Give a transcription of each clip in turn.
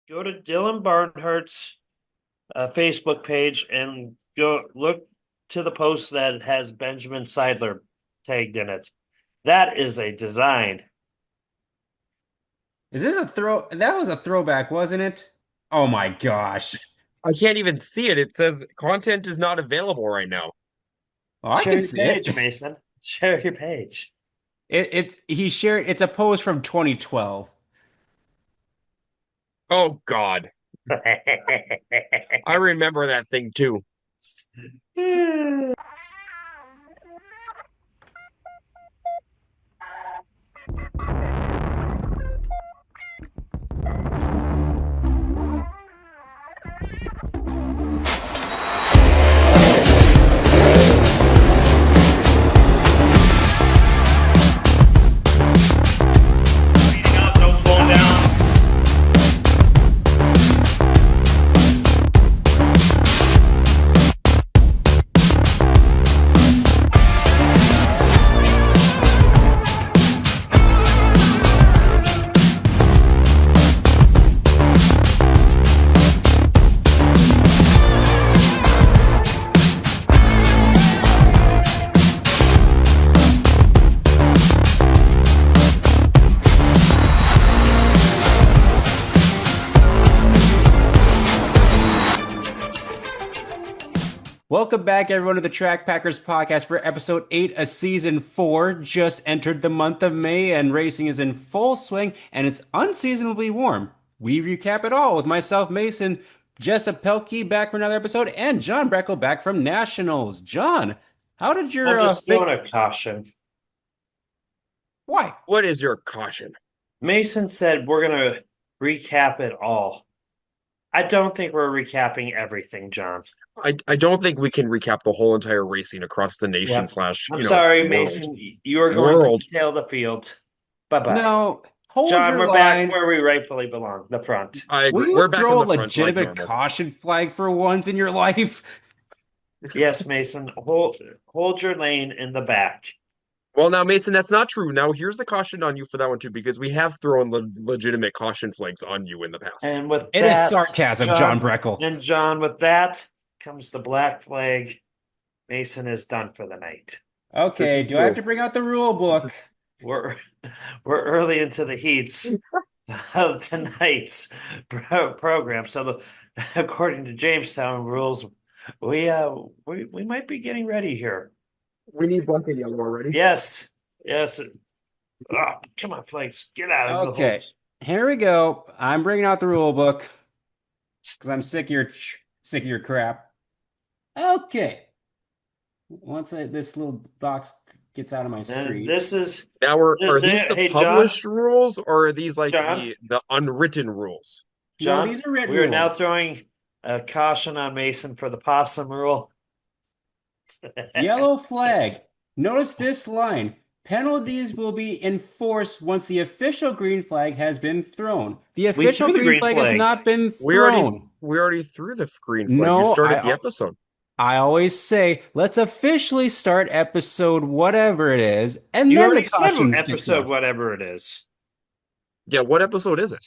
go to Dylan Barnhart's Facebook page and go look to the post that has Benjamin Seidler tagged in it. That is a design. Is this a throw? That was a throwback, wasn't it? Oh my gosh. I can't even see it. It says content is not available right now. Oh, I Share can your see it. page, Mason. Share your page. It's he shared it's a post from 2012. Oh God. I remember that thing too. Speeding up, no slowing down. Welcome back, everyone, to the Track Packers podcast for episode 8 of season 4. Just entered the month of May, and racing is in full swing, and it's unseasonably warm. We recap it all with myself, Mason, Jessup Pelkey back for another episode, and John Breckle back from Nationals. John, how did your I'm just big... throwing a caution. Why? What is your caution? Mason said we're going to recap it all. I don't think we're recapping everything, John. I don't think we can recap the whole entire racing across the nation Yeah. slash, I'm sorry, world. Mason. You are going World. to detail the field. Bye-bye. No, hold John, your we're back line. where we rightfully belong, the front. I Will agree. you We're back in throw a the front like legitimate normal. caution flag for once in your life? Yes, Mason. Hold your lane in the back. Well, now, Mason, that's not true. Now, here's the caution on you for that one, too, because we have thrown legitimate caution flags on you in the past. And with It is that, sarcasm, John Breckle. And John, with that comes the black flag. Mason is done for the night. Okay, do I have to bring out the rule book? We're early into the heats of tonight's program. So, according to Jamestown rules, we might be getting ready here. We need black and yellow already. Yes. Oh, come on, Flakes. Get out of the Okay, holes. here we go. I'm bringing out the rule book because I'm sick of your crap. Okay. Once this little box gets out of my And screen. this is Now, are these the hey, published John? rules, or are these like John? the unwritten rules? John, No, these are written we are rules. now throwing a caution on Mason for the possum rule. Yellow flag. Notice this line. Penalties will be enforced once the official green flag has been thrown. The official threw the green green flag has flag. not been We already thrown. threw the green flag. No, You started the episode. I always say, let's officially start episode whatever it is, and You then the already said cautions get episode, thrown. whatever it is. Yeah, what episode is it?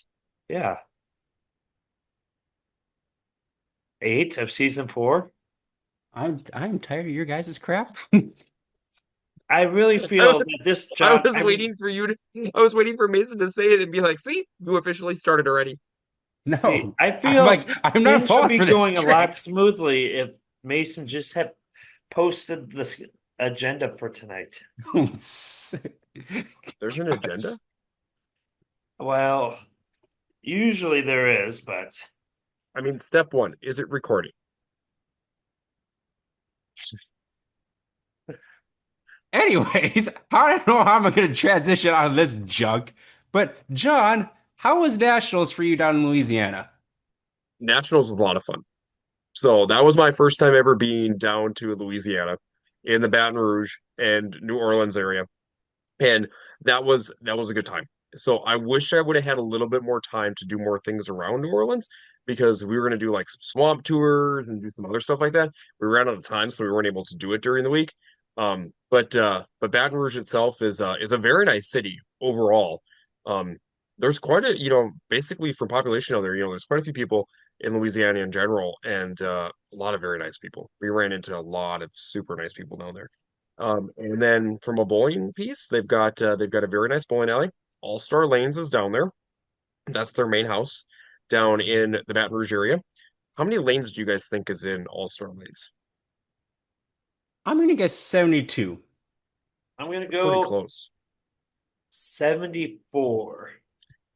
Yeah. 8 of season 4. I'm tired of your guys' crap. I really feel that this I job. was waiting for you to. I was waiting for Mason to say it and be like, "See, you officially started already." No, See, I feel I'm not things would falling be for this going a trick. lot smoothly if Mason just had posted this agenda for tonight. There's an agenda. Well, usually there is, but I mean, step 1, is it recording? Anyways, I don't know how I'm going to transition out of this junk, but John, how was Nationals for you down in Louisiana? Nationals was a lot of fun. So that was my first time ever being down to Louisiana in the Baton Rouge and New Orleans area. And that was a good time. So I wish I would have had a little bit more time to do more things around New Orleans because we were going to do like some swamp tours and do some other stuff like that. We ran out of time, so we weren't able to do it during the week. But Baton Rouge itself is a very nice city overall. there's quite a, basically from population out there, there's quite a few people in Louisiana in general, and a lot of very nice people. We ran into a lot of super nice people down there. And then from a bowling piece, they've got a very nice bowling alley. All Star Lanes is down there. That's their main house down in the Baton Rouge area. How many lanes do you guys think is in All Star Lanes? I'm gonna guess 72. I'm gonna Pretty go close. 74.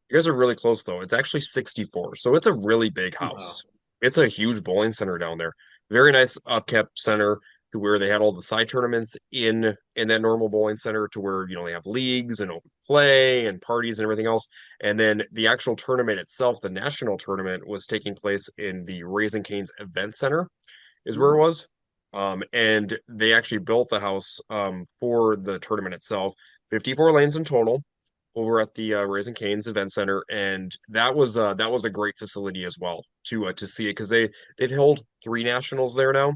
You guys are really close though. It's actually 64. So it's a really big Oh. house. It's a huge bowling center down there. Very nice upkept center to where they had all the side tournaments in that normal bowling center to where, they have leagues and open play and parties and everything else. And then the actual tournament itself, the national tournament, was taking place in the Raising Cane's Event Center, is where it was. And they actually built the house for the tournament itself. 54 lanes in total over at the Raisin Cane's Event Center, and that was a great facility as well to see it because they've held three nationals there now,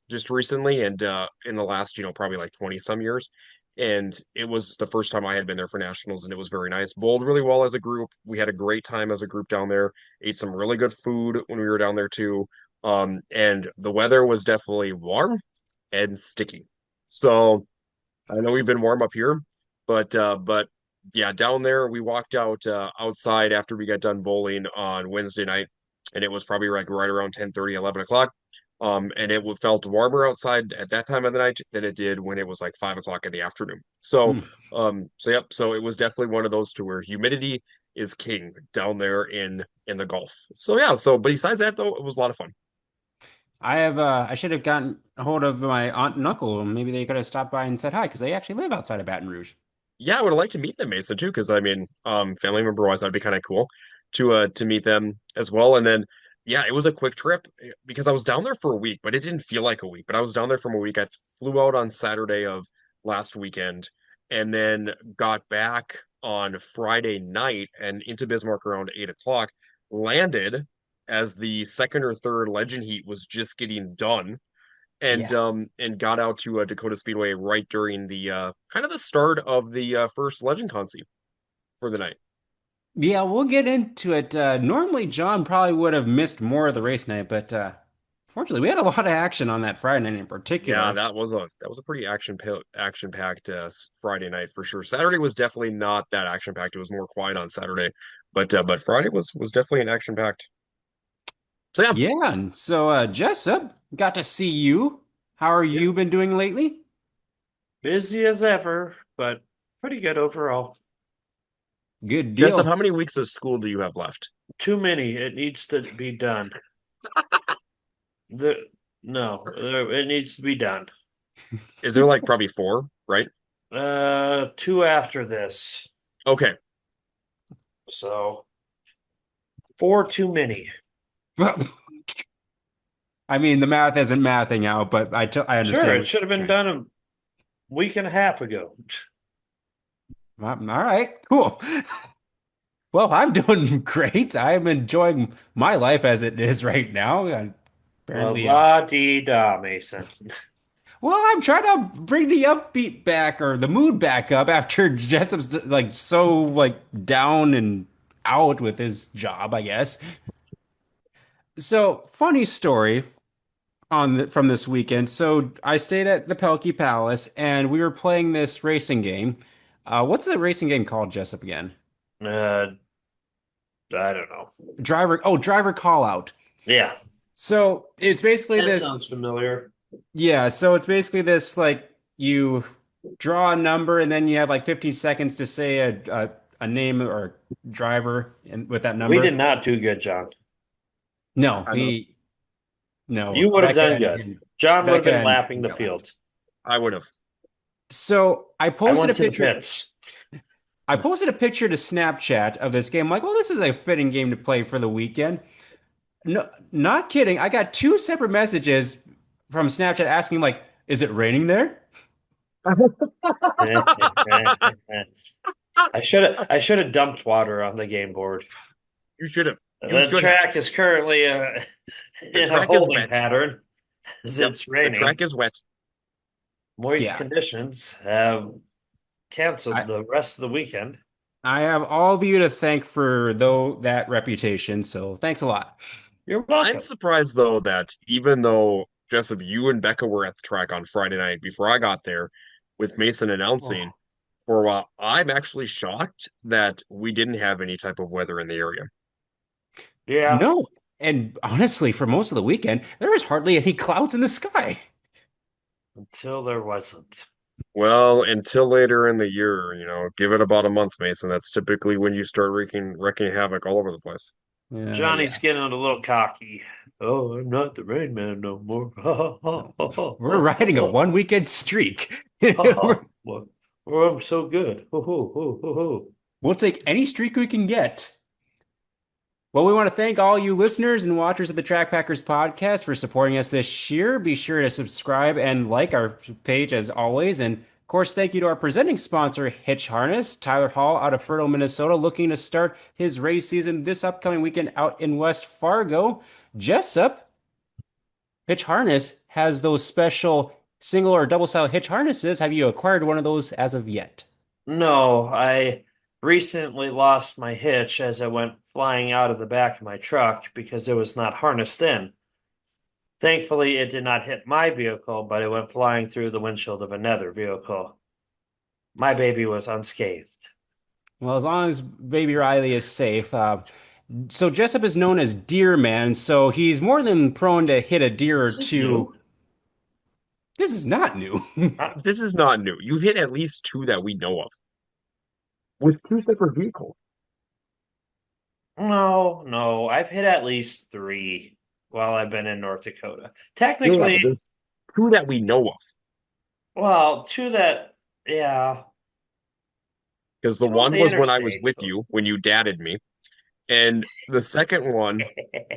just recently and in the last probably like 20 some years, and it was the first time I had been there for nationals, and it was very nice. Bowled really well as a group. We had a great time as a group down there. Ate some really good food when we were down there too, and the weather was definitely warm and sticky. So I know we've been warm up here, but yeah, down there we walked out outside after we got done bowling on Wednesday night, and it was probably like right around 10:30, 11 o'clock. And it felt warmer outside at that time of the night than it did when it was like 5 o'clock in the afternoon. So, Hmm. yep, so it was definitely one of those to where humidity is king down there in the Gulf. So yeah, but besides that though, it was a lot of fun. I should have gotten a hold of my aunt and uncle. Maybe they could have stopped by and said hi because they actually live outside of Baton Rouge. Yeah, I would like to meet them, Mason, too, because I mean, family member wise, that'd be kind of cool to meet them as well. And then, yeah, it was a quick trip because I was down there for a week, but it didn't feel like a week. But I was down there from a week. I flew out on Saturday of last weekend, and then got back on Friday night and into Bismarck around 8 o'clock. Landed as the second or third Legend Heat was just getting done Yeah. and got out to Dakota Speedway right during the kind of the start of the first Legend Concy for the night. Yeah, we'll get into it. Normally, John probably would have missed more of the race night, but fortunately, we had a lot of action on that Friday night in Yeah, particular. that was a pretty action packed Friday night for sure. Saturday was definitely not that action packed. It was more quiet on Saturday, but Friday was definitely an action packed. So yeah, Yeah, and so Jessup, got to see you. How are Yep. you been doing lately? Busy as ever, but pretty good overall. Good Jessup, deal. how many weeks of school do you have left? Too many. It needs to be done. The no, it needs to be done. Is there like probably four, right? Two after this. Okay. So four too many. I mean, the math isn't mathing out, but I Sure, understand it what should have been you're saying. done a week and a half ago. All right, cool. Well, I'm doing great. I'm enjoying my life as it is right now. Well, Apparently, la dee da, Mason. well, I'm trying to bring the upbeat back or the mood back up after Jessup's like so like down and out with his job, I guess. So, funny story from this weekend. So, I stayed at the Pelkey Palace and we were playing this racing game. What's the racing game called, Jessup, again? Uh, I don't know. Driver call out. Yeah, So, it's basically that sounds this. familiar. Yeah, so it's basically this like you draw a number and then you have like 15 seconds to say a name or a driver and with that We did number. not do good, John. No, I know. he no, You would have done good. John would have been lapping Didn't the go out. field. I would have. So I went to the pits. I posted a picture to Snapchat of this game. I'm like, well, this is a fitting game to play for the weekend. No, not kidding. I got two separate messages from Snapchat asking like, is it raining there? I should have dumped water on the game board. You should have. You The should have. track is currently The in a track is holding wet. pattern as Yep. it's The raining. track is wet. Moist Yeah. conditions have canceled I the rest of the weekend. I have all of you to thank for though that reputation, so thanks a lot. You're I'm welcome. surprised though that even though Jessup, you and Becca were at the track on Friday night before I got there with Mason announcing Oh, for a while, I'm actually shocked that we didn't have any type of weather in the area. yeah, No, and honestly, for most of the weekend, there was hardly any clouds in the sky. until there wasn't. Well, until later in the year, give it about a month, Mason. That's typically when you start wreaking havoc all over the place. Johnny's Yeah. getting a little cocky. Oh, I'm not the Rain Man no more. No. We're riding a one weekend streak. Well, I'm so good. We'll take any streak we can get. Well, we want to thank all you listeners and watchers of the Track Packers podcast for supporting us this year. Be sure to subscribe and like our page as always. And of course, thank you to our presenting sponsor, Hitch Harness, Tyler Hall out of Fertile, Minnesota, looking to start his race season this upcoming weekend out in West Fargo. Jessup, Hitch Harness has those special single or double style hitch harnesses. Have you acquired one of those as of yet? No, I recently lost my hitch as I went flying out of the back of my truck because it was not harnessed in. Thankfully, it did not hit my vehicle, but it went flying through the windshield of another vehicle. My baby was unscathed. Well, as long as baby Riley is safe. So Jessup is known as Deer Man, so he's more than prone to hit a deer or This is two. new. This is not new. This is not new. You've hit at least two that we know of with two separate vehicles. No, no, I've hit at least three while I've been in North Dakota. Yeah, but Technically, there's two that we know of. well, two that, yeah, Because the two on one the was when I was interstate. with you, when you dadded me, and the second one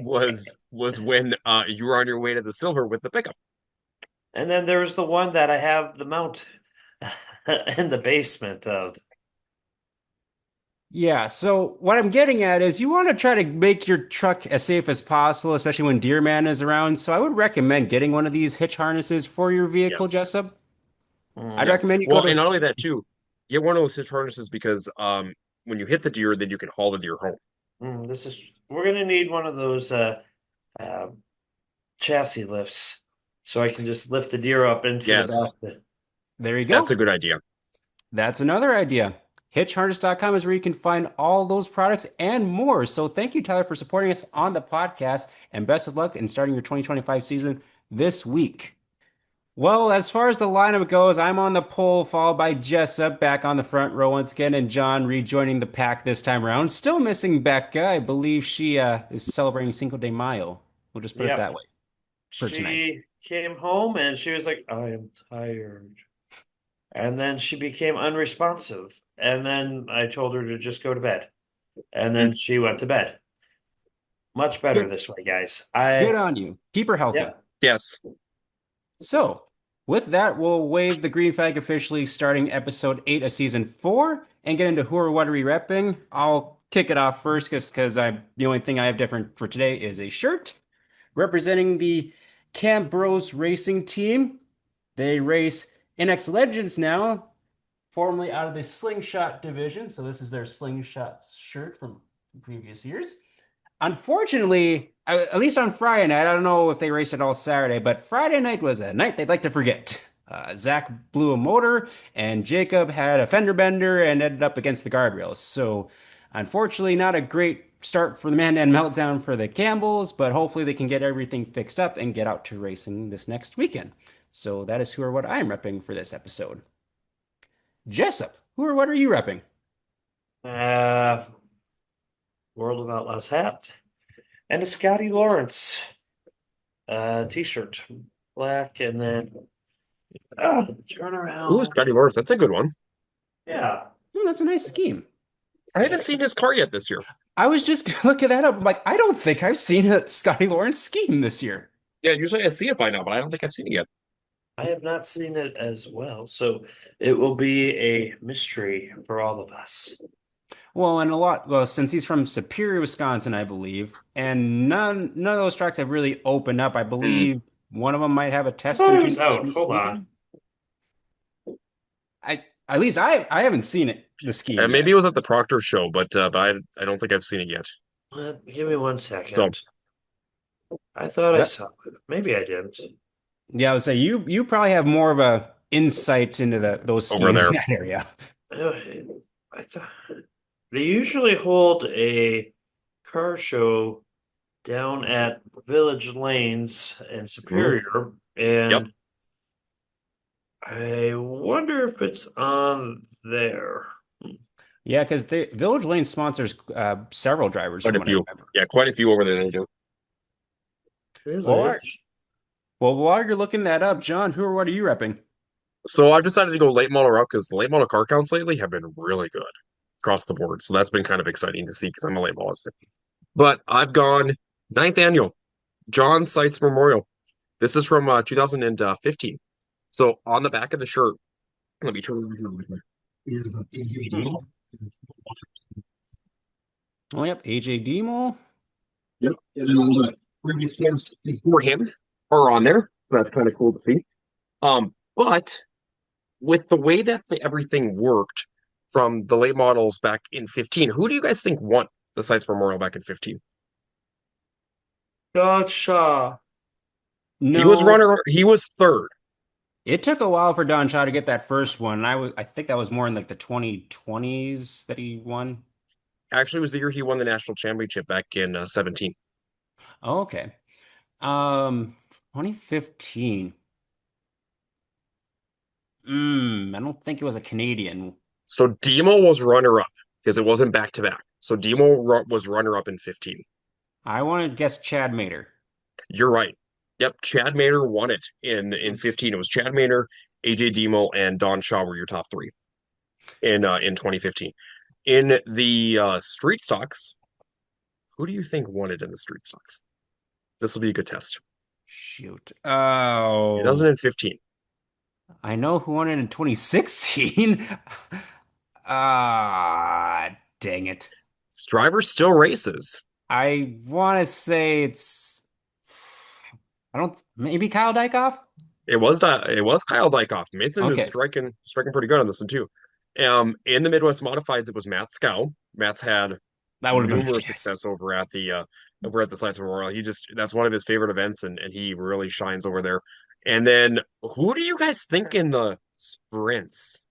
was when you were on your way to the silver with the pickup. And then there was the one that I have the mount in the basement of. Yeah, so what I'm getting at is you want to try to make your truck as safe as possible, especially when Deer Man is around. So I would recommend getting one of these hitch harnesses for your vehicle, Yes. Jessup. I'd Mm, Yes. recommend you go Well, to. and not only that too, get one of those hitch harnesses because when you hit the deer, then you can haul the deer home. we're gonna need one of those uh, chassis lifts so I can just lift the deer up into the Yes, basket. There you that's go. a good idea. That's another idea. Hitchharness.com is where you can find all those products and more. So thank you, Tyler, for supporting us on the podcast, and best of luck in starting your 2025 season this week. Well, as far as the lineup goes, I'm on the pole, followed by Jessup back on the front row once again, and John rejoining the pack this time around. Still missing Becca. I believe she is celebrating Cinco de Mayo. We'll just put it Yep. that way for tonight. She came home and she was like, I am tired. And then she became unresponsive. And then I told her to just go to bed. And Mm, then she went to bed. Much better Good. this way, guys. Good on you. Keep her healthy. Yep. Yes. So, with that, we'll wave the green flag officially starting episode 8 of season 4 and get into who or what are we repping. I'll kick it off first because I the only thing I have different for today is a shirt representing the Camp Bros Racing team. They race NX Legends now, formerly out of the Slingshot division. So this is their Slingshot shirt from previous years. Unfortunately, at least on Friday night, I don't know if they raced it all Saturday, but Friday night was a night they'd like to forget. Zach blew a motor, and Jacob had a fender bender and ended up against the guardrails. So, unfortunately, not a great start for the Mandan Meltdown for the Campbells, but hopefully they can get everything fixed up and get out to racing this next weekend. So, that is who or what I'm repping for this episode. Jessup, who or what are you repping? Uh, World of Outlaws hat. And a Scotty Lawrence t-shirt. Black and then turn Ooh, around. Scotty Lawrence, that's a good one. Yeah. Oh, that's a nice scheme. I haven't seen his car yet this year. I was just looking that up. I'm like, I don't think I've seen a Scotty Lawrence scheme this year. Yeah, usually I see it by now, but I don't think I've seen it yet. I have not seen it as well, so it will be a mystery for all of us. Well, and since he's from Superior, Wisconsin, I believe, and none of those tracks have really opened up. I Hmm. believe one of them might have a I test thought and it two was out. this Hold on. weekend. I At least I haven't seen it, the skiing Maybe yet. it was at the Proctor show, but I don't think I've seen it yet. Give me one So second. I thought I That, saw it. Maybe I didn't. yeah, I would say you probably have more of a insight into those over skiings in there. that area. Uh, I thought they usually hold a car show down at Village Lanes in Ooh, Superior, yep. and I wonder if it's on there. Yeah, because the Village Lane sponsors several drivers Quite from a what I few. remember. Yeah, quite a few over there they do. Well, Village. while you're looking that up, John, who or what are you repping? So I've decided to go late model route because late model car counts lately have been really good across the board. So that's been kind of exciting to see because I'm a late model. But I've gone ninth annual John Seitz Memorial. This is from 2015. So on the back of the shirt, let me turn it over really quick. Is the AJD. Oh, yep, AJ Demo. Yep. And then all the previous ones before him are on there. That's kind of cool to see. But with the way that everything worked from the late models back in 15, who do you guys think won the Sites Memorial back in 15? Dodge Shaw. No, He was third. it took a while for Don Shaw to get that first one. I think that was more in like the 2020s that he won. Actually, it was the year he won the national championship back in 17. Oh, okay. Um, 2015. I don't think it was a Canadian. So Demo was runner up because it wasn't back to back. So was runner up in 15. I want to guess Chad Mater. You're right. Yep, Chad Maynor won it in 15. It was Chad Maynor, AJ Demo, and Don Shaw were your top three in 2015. In the street stocks, who do you think won it in the street stocks? This will be a good test. Shoot. Oh, 2015. I know who won it in 2016. Ah, dang it. This driver still races. I want to say it's, I don't, maybe Kyle Dykhoff? It was Kyle Dykhoff. Mason is Okay, striking pretty good on this one too. In the Midwest Modifieds, it was Matt Scow. Matt's had that would have been a numerous guess. success over at the Sites Memorial. That's one of his favorite events, and he really shines over there. And then who do you guys think in the sprints?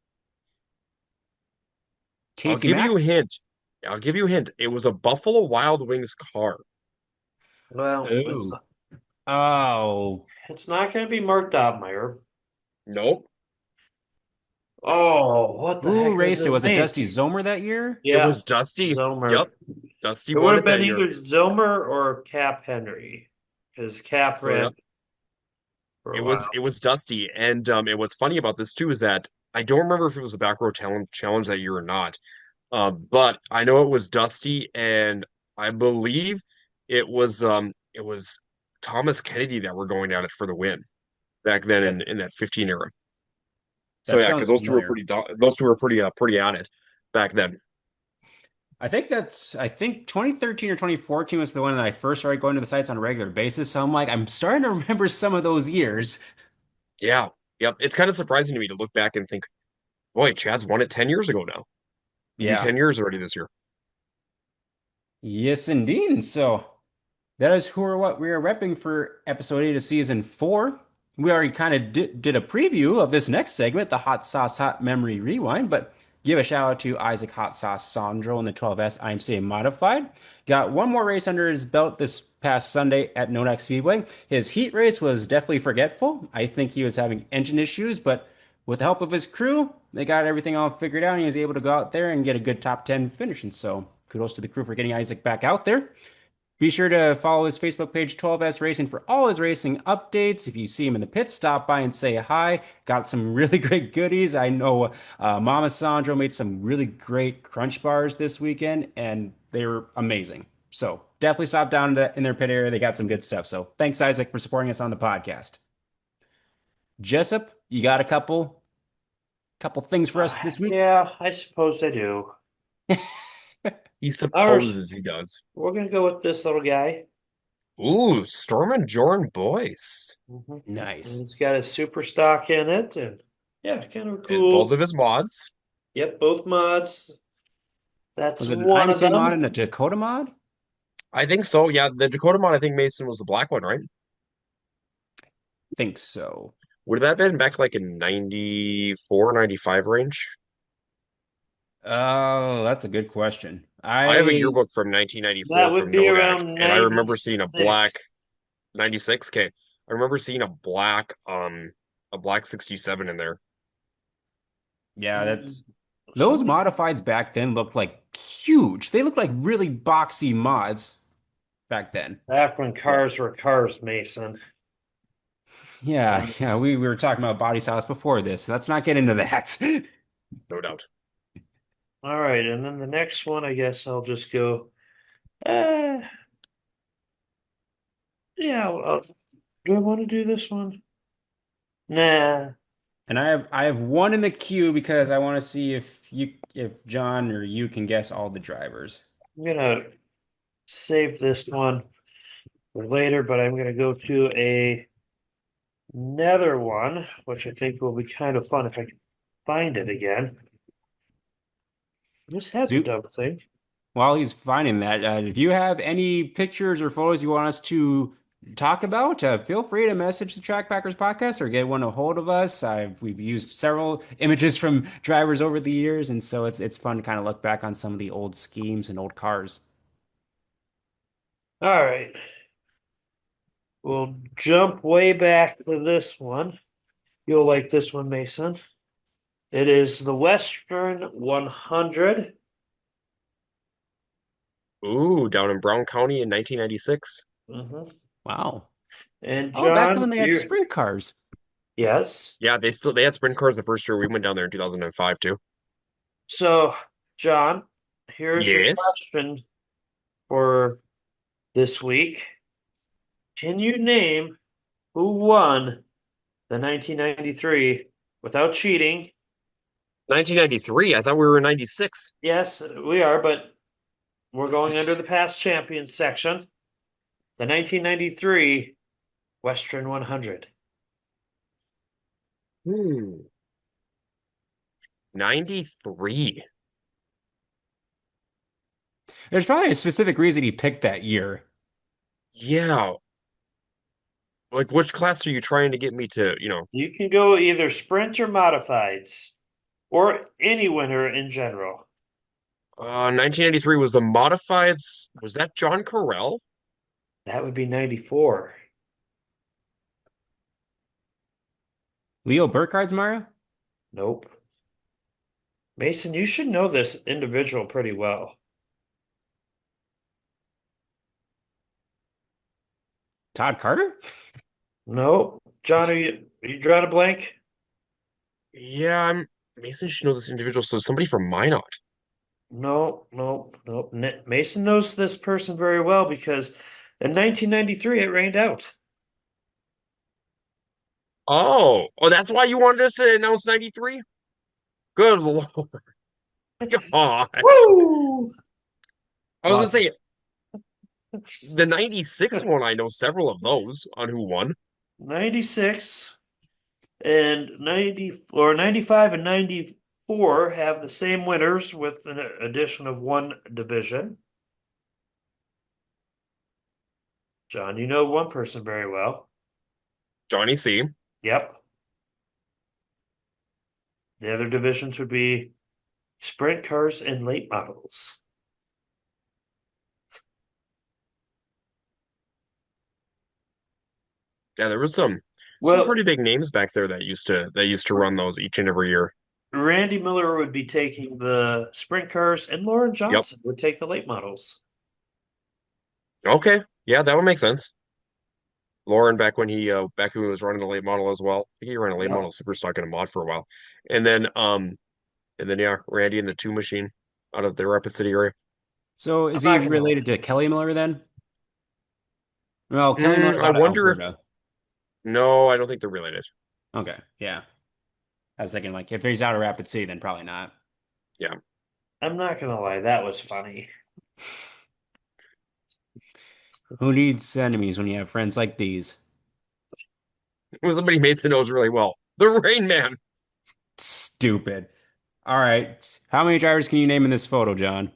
I'll Casey give you Mack? a hint. I'll give you a hint. It was a Buffalo Wild Wings car. Well, Ooh. Oh, it's not going to be Mark Dobmeyer. Nope. Oh, what the who heck was raced it? his Was it name? Dusty Zomer that year? It Yeah, was Dusty. Zomer. Yep. Dusty It would won have it been that year. either Zomer or Cap Henry, because Cap So ran yep. for It a was while. it was Dusty. And what's funny about this too is that I don't remember if it was a back row challenge that year or not. But I know it was Dusty, and I believe it was Thomas Kennedy that were going at it for the win back then That in that 15 era. So that yeah, sounds because familiar. those two were pretty at it back then. I think 2013 or 2014 was the one that I first started going to the sites on a regular basis. So I'm like, I'm starting to remember some of those years. Yeah, yep. It's kind of surprising to me to look back and think, boy, Chad's won it 10 years ago now. It'll be Yeah. 10 years already this year. Yes, indeed. And so that is who or what we are repping for episode 8 of season 4. We already kind of did a preview of this next segment, the Hot Sauce Hot Memory Rewind, but give a shout out to Isaac Hot Sauce Sondrol in the 12S IMCA Modified. Got one more race under his belt this past Sunday at Nodak Speedway. His heat race was definitely forgetful. I think he was having engine issues, but with the help of his crew, they got everything all figured out and he was able to go out there and get a good top 10 finish. And so kudos to the crew for getting Isaac back out there. Be sure to follow his Facebook page, 12S Racing, for all his racing updates. If you see him in the pits, stop by and say hi. Got some really great goodies. I know Mama Sandro made some really great crunch bars this weekend, and they were amazing. So definitely stop down in their pit area. They got some good stuff. So thanks, Isaac, for supporting us on the podcast. Jessup, you got a couple things for us this week? Yeah, I suppose I do. He Ours, supposes he does. we're gonna go with this little guy. Ooh, Storm and Jorn Boyce. Mhm. And Nice. he's got a super stock in it, and Yeah, kind of and both cool. of his mods. Yep, both mods. That's Was it an one of IMCA mod them. and a Dakota mod? I think so. Yeah, the Dakota mod, I think Mason was the black one, right? Think so. Would that have been back like in 94, 95 range? Oh, that's a good question. I have a yearbook from 1994 That would from be Nodak, around and I remember seeing a 96. black 96. Okay. I remember seeing a black 67 in there. Yeah, Mm, that's those Somebody modifieds back then looked like huge. They looked like really boxy mods back then. back when cars were cars, Mason. Yeah, yeah, Nice. we were talking about body styles before this. So let's not get into that. No doubt. All right, and then the next one, I guess I'll just go. Uh, yeah, do I want to do this one? Nah, And I have one in the queue because I want to see if John or you can guess all the drivers. I'm gonna save this one for later, but I'm gonna go to another one, which I think will be kind of fun if I can find it again. I just had the So dumb thing. while he's finding that, if you have any pictures or photos you want us to talk about, feel free to message the Track Packers podcast or get one a hold of us. We've used several images from drivers over the years, and so it's fun to kind of look back on some of the old schemes and old cars. All right, we'll jump way back to this one. You'll like this one, Mason. It is the Western 100. Ooh, down in Brown County in 1996. Mhm. Wow. And Oh, back John, when they had you sprint cars. yes. Yeah, they had sprint cars the first year we went down there in 2005 too. So, John, here's your Yes. question for this week. Can you name who won the 1993 without cheating? 1993. I thought we were in 96. Yes, we are, but we're going under the past champions section. The 1993 Western 100. Hmm. 93. There's probably a specific reason he picked that year. Yeah. Like which class are you trying to get me to, You can go either sprint or modifieds, or any winner in general. 1993 was the modifieds. Was that John Carell? That would be 94. Leo Burkhardt, Mario? Nope. Mason, you should know this individual pretty well. Todd Carter? Nope. John, are you drawing a blank? Yeah, Mason should know this individual. So somebody from Minot. Nope, nope, nope. Mason knows this person very well because in 1993 it rained out. Oh, that's why you wanted us to announce 93? Good Lord. God. Woo! I was gonna Lost. say the 96 one, I know several of those on who won. 96 and 90 or 95 and 94 have the same winners with an addition of one division. John, you know one person very well. Johnny C. Yep. The other divisions would be sprint cars and late models. Yeah, there was some Well, pretty big names back there that used to run those each and every year. Randy Miller would be taking the sprint cars, and Lauren Yep. Johnson would take the late models. Okay. Yeah, that would make sense. Lauren back when he was running a late model as well. I think he ran a late Yep. model super stock in a mod for a while. And then yeah, Randy and the two machine out of the Rapid City area. So I'm is he not gonna lie. related to Kelly Miller then? Well, Kelly Miller's I out of wonder if Alberta. no, I don't think they're related. Okay, yeah. I was thinking like if he's out of Rapid City, then probably not. Yeah. I'm not gonna lie. That was funny. Who needs enemies when you have friends like these? It was somebody Mason knows really well. The Rain Man. Stupid. All right. How many drivers can you name in this photo, John?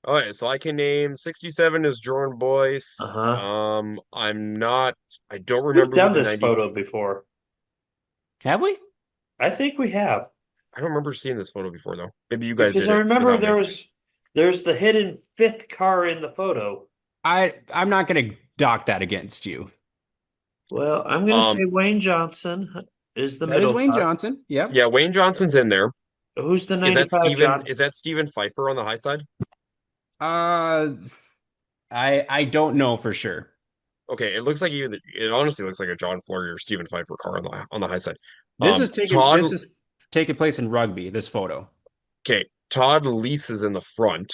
Okay, so I can name 67 as Jordan Boyce. Uh-huh. I don't We've remember who done the this 90, photo before. Have we? I think we have. I don't remember seeing this photo before though. Maybe you guys Because did I it remember without me. there's the hidden fifth car in the photo. I'm not gonna dock that against you. Well, I'm gonna Um, say Wayne Johnson is the That is middle Wayne car. Johnson. Yep. yeah, Wayne Johnson's in there. Who's the 95, John? Is that Steven Pfeiffer on the high side? Uh, I don't know for sure. Okay, it honestly looks like a John Flurry or Steven Pfeiffer car on the high side. Todd This is taking place in rugby, this photo. okay, Todd Leese is in the front.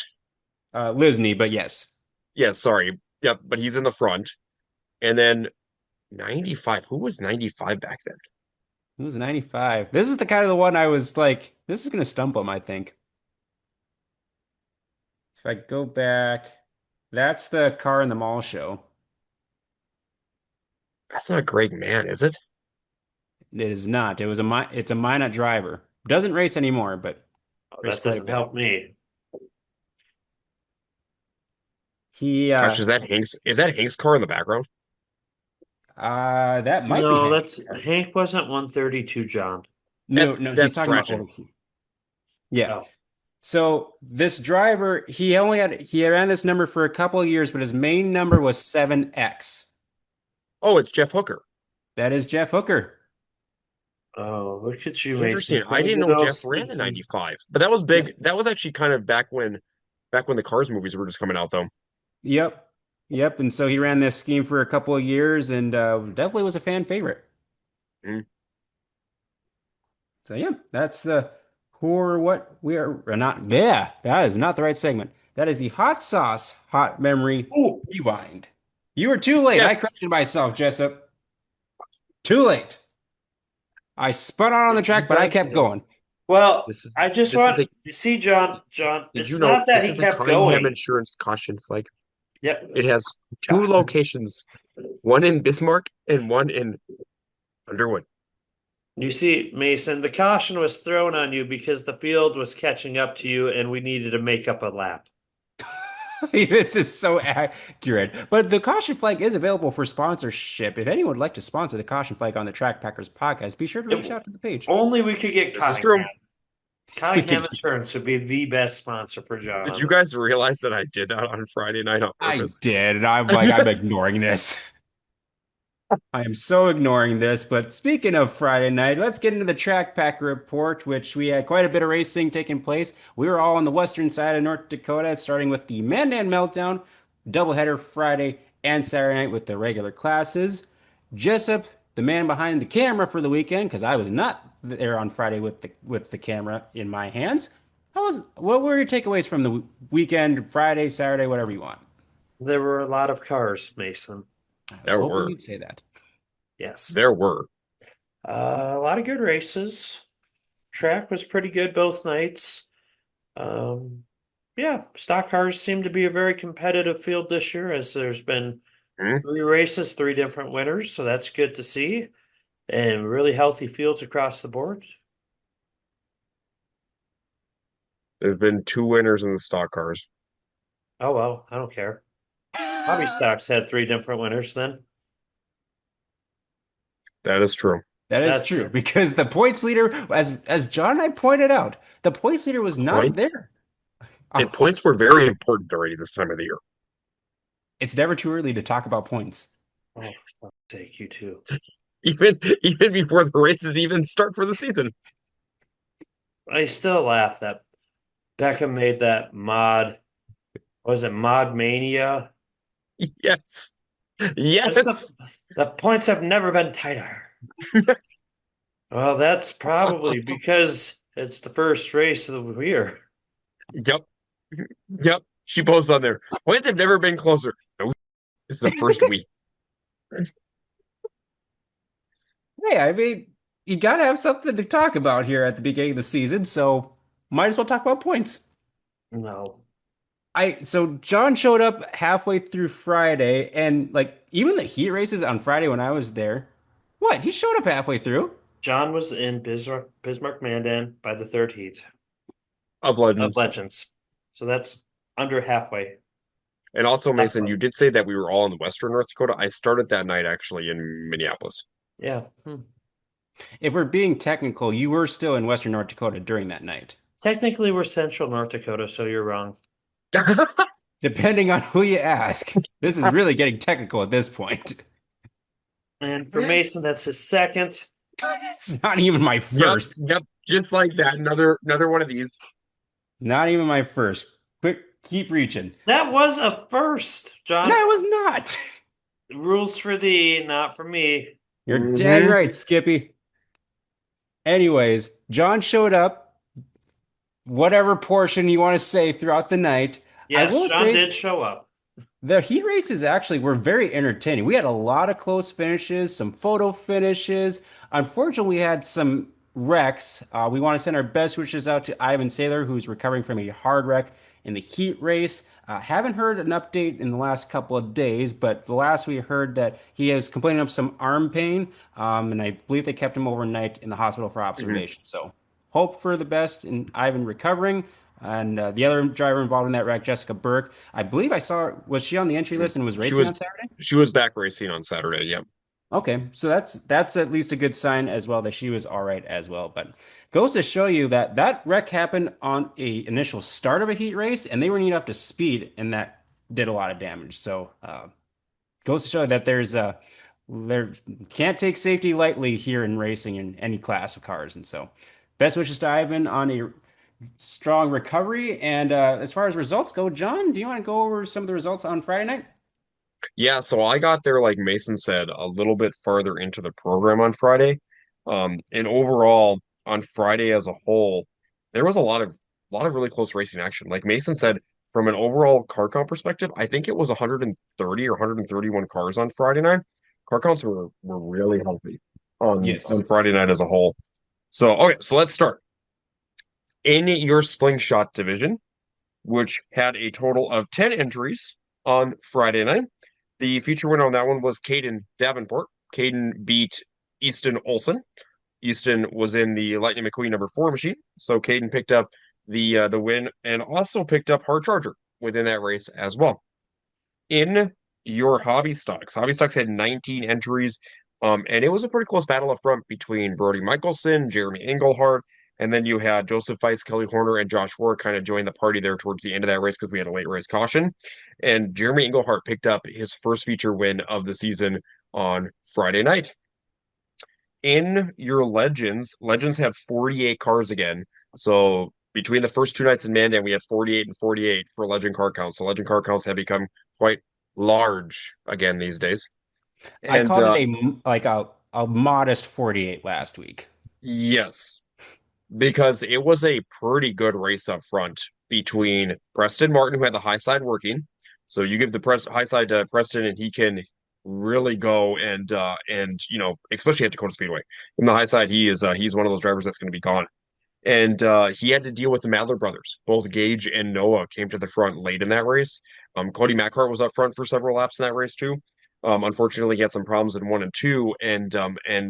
Lisney, but yes. Yeah, sorry. Yep, but he's in the front. And then 95. Who was 95 back then? It was 95. This is the kind of the one I was like, this is gonna stump him, I think. If I go back, that's the car in the mall show. That's not Greg Mann, is it? It is not. It's a Minot driver. Doesn't race anymore, but Oh, raced that quite a doesn't bit. help me. He Gosh, is that Hank's car in the background? that might be No, Hank. that's Hank wasn't 132, John. No, no, he's That's talking about stretching. over here. Yeah. Oh, So this driver, he ran this number for a couple of years, but his main number was 7X. Oh, it's Jeff Hooker. That is Jeff Hooker. oh, look at you, Mason. Interesting. I Playing didn't the know little Jeff ran the sneaky. 95. But that was Yep. big. That was actually kind of back when the Cars movies were just coming out though. Yep. Yep. And so he ran this scheme for a couple of years and definitely was a fan favorite. Mm. So yeah, that's the who or what we are not. Yeah, that is not the right segment. That is the hot sauce hot memory Oh, rewind. You were too late. I Yes. corrected myself, Jessup. Too late. I spun out on the Did you track, but I guys kept know going. well, this is I just this is want a you see, John, did you it's know not that this he is a kept Cunningham going. Insurance caution flag? Yep. It has two God. locations, one in Bismarck and one in Underwood. You see, Mason, the caution was thrown on you because the field was catching up to you and we needed to make up a lap. This is so accurate. But the caution flag is available for sponsorship. If anyone would like to sponsor the caution flag on the Track Packers podcast, be sure to reach If out to the page. only we could get This is true. Cottingham. We Cottingham could. Insurance would be the best sponsor for Did John. you guys realize that I did that on Friday night on I purpose? did, and I'm like, I'm ignoring this. I am so ignoring this. But speaking of Friday night, let's get into the Track Packer report, which we had quite a bit of racing taking place. We were all on the western side of North Dakota, starting with the Mandan Meltdown, doubleheader Friday and Saturday night with the regular classes. Jessup, the man behind the camera for the weekend, because I was not there on Friday with the camera in my hands. What were your takeaways from the weekend, Friday, Saturday, whatever you want? There were a lot of cars, Mason. I was There hoping were. you'd say that. Yes. There were. A lot of good races. Track was pretty good both nights. Um, yeah, stock cars seem to be a very competitive field this year as there's been Hmm? three races, three different winners, so that's good to see. And really healthy fields across the board. There's been two winners in the stock cars. Oh well, I don't care. Hobby stocks had three different winners then. That is true. That is That's true because the points leader, as John and I pointed out, the points leader was not Points there. and Oh, points were very important already this time of the year. it's never too early to talk about points. oh, for fuck's sake, you two. Even before the races even start for the season. I still laugh that Beckham made that mod. Was it Mod Mania? Yes. That's Yes. the points have never been tighter. Well, that's probably because it's the first race of the year. Yep. Yep. She posts on there. Points have never been closer. No, it's the first week. Hey, I mean, you gotta have something to talk about here at the beginning of the season, so might as well talk about points. No. So John showed up halfway through Friday, and like even the heat races on Friday when I was there, what? He showed up halfway through. John was in Bismarck Mandan by the third heat of of Legends. Legends. So that's under halfway. And also, Mason, Halfway. you did say that we were all in Western North Dakota. I started that night actually in Minneapolis. Yeah. If we're being technical, you were still in Western North Dakota during that night. Technically, we're Central North Dakota, so you're wrong. Depending on who you ask. This is really getting technical at this point. And for Mason, that's his second. It's not even my Yep, first. yep, just like that. Another one of these. Not even my first. Quick, keep reaching. That was a first, No, John. it was not. Rules for thee, not for me. You're dang Hmm. right, Skippy. Anyways, John showed up, whatever portion you want to say throughout the night. I Yes, will John say did show up. the heat races actually were very entertaining. We had a lot of close finishes, some photo finishes. Unfortunately, we had some wrecks. We want to send our best wishes out to Ivan Saylor, who's recovering from a hard wreck in the heat race. Haven't heard an update in the last couple of days, but the last we heard that he is complaining of some arm pain, and I believe they kept him overnight in the hospital for Hmm. observation. So hope for the best in Ivan recovering. And the other driver involved in that wreck, Jessica Burke, I believe I saw, was she on the entry list and was She racing was on Saturday? she was back racing on Saturday. Yep. Okay, so that's at least a good sign as well that she was all right as well. But goes to show you that that wreck happened on a initial start of a heat race, and they were neat up to speed, and that did a lot of damage. So goes to show that there can't take safety lightly here in racing in any class of cars, and so best wishes to Ivan on a strong recovery. And as far as results go, John, do you want to go over some of the results on Friday night? Yeah, so I got there, like Mason said, a little bit farther into the program on Friday. And overall, on Friday as a whole, there was a lot of really close racing action. Like Mason said, from an overall car count perspective, I think it was 130 or 131 cars on Friday night. Car counts were really healthy Yes. on Friday night as a whole. So okay, so let's start. In your slingshot division, which had a total of 10 entries on Friday night. The feature winner on that one was Caden Davenport. Caden beat Easton Olson. Easton was in the Lightning McQueen number 4 machine, so Caden picked up the win and also picked up Hard Charger within that race as well. In your hobby stocks had 19 entries, and it was a pretty close battle up front between Brody Michelson, Jeremy Engelhardt, and then you had Joseph Feist, Kelly Horner, and Josh Ward kind of join the party there towards the end of that race because we had a late race caution. And Jeremy Engelhardt picked up his first feature win of the season on Friday night. In your Legends had 48 cars again. So between the first 2 nights in Mandan, we had 48 and 48 for Legend car counts. So Legend car counts have become quite large again these days. I And called it a modest 48 last week. yes, because it was a pretty good race up front between Preston Martin, who had the high side working. So you give the high side to Preston, and he can really go and especially at Dakota Speedway. In the high side, he's one of those drivers that's going to be gone. And he had to deal with the Madler brothers. Both Gage and Noah came to the front late in that race. Cody Mackhart was up front for several laps in that race too. Unfortunately, he had some problems in 1 and 2, and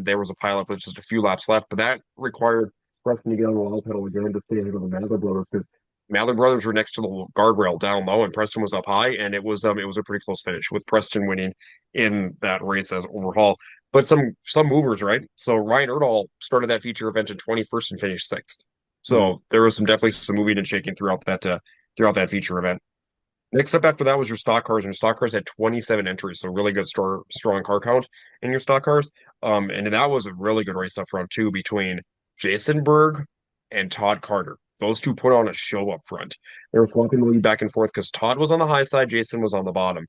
there was a pileup with just a few laps left. But that required Preston to get on the oil pedal again to stay ahead of the Madler brothers because Madler brothers were next to the guardrail down low, and Preston was up high, and it was a pretty close finish with Preston winning in that race as overhaul. But some movers, right? So Ryan Erdahl started that feature event in 21st and finished 6th. Hmm. So there was definitely some moving and shaking throughout that feature event. Next up after that was your stock cars, and your stock cars had 27 entries, so really good strong car count in your stock cars. And that was a really good race up front too between Jason Berg and Todd Carter. Those two put on a show up front. They were swapping the lead back and forth because Todd was on the high side, Jason was on the bottom.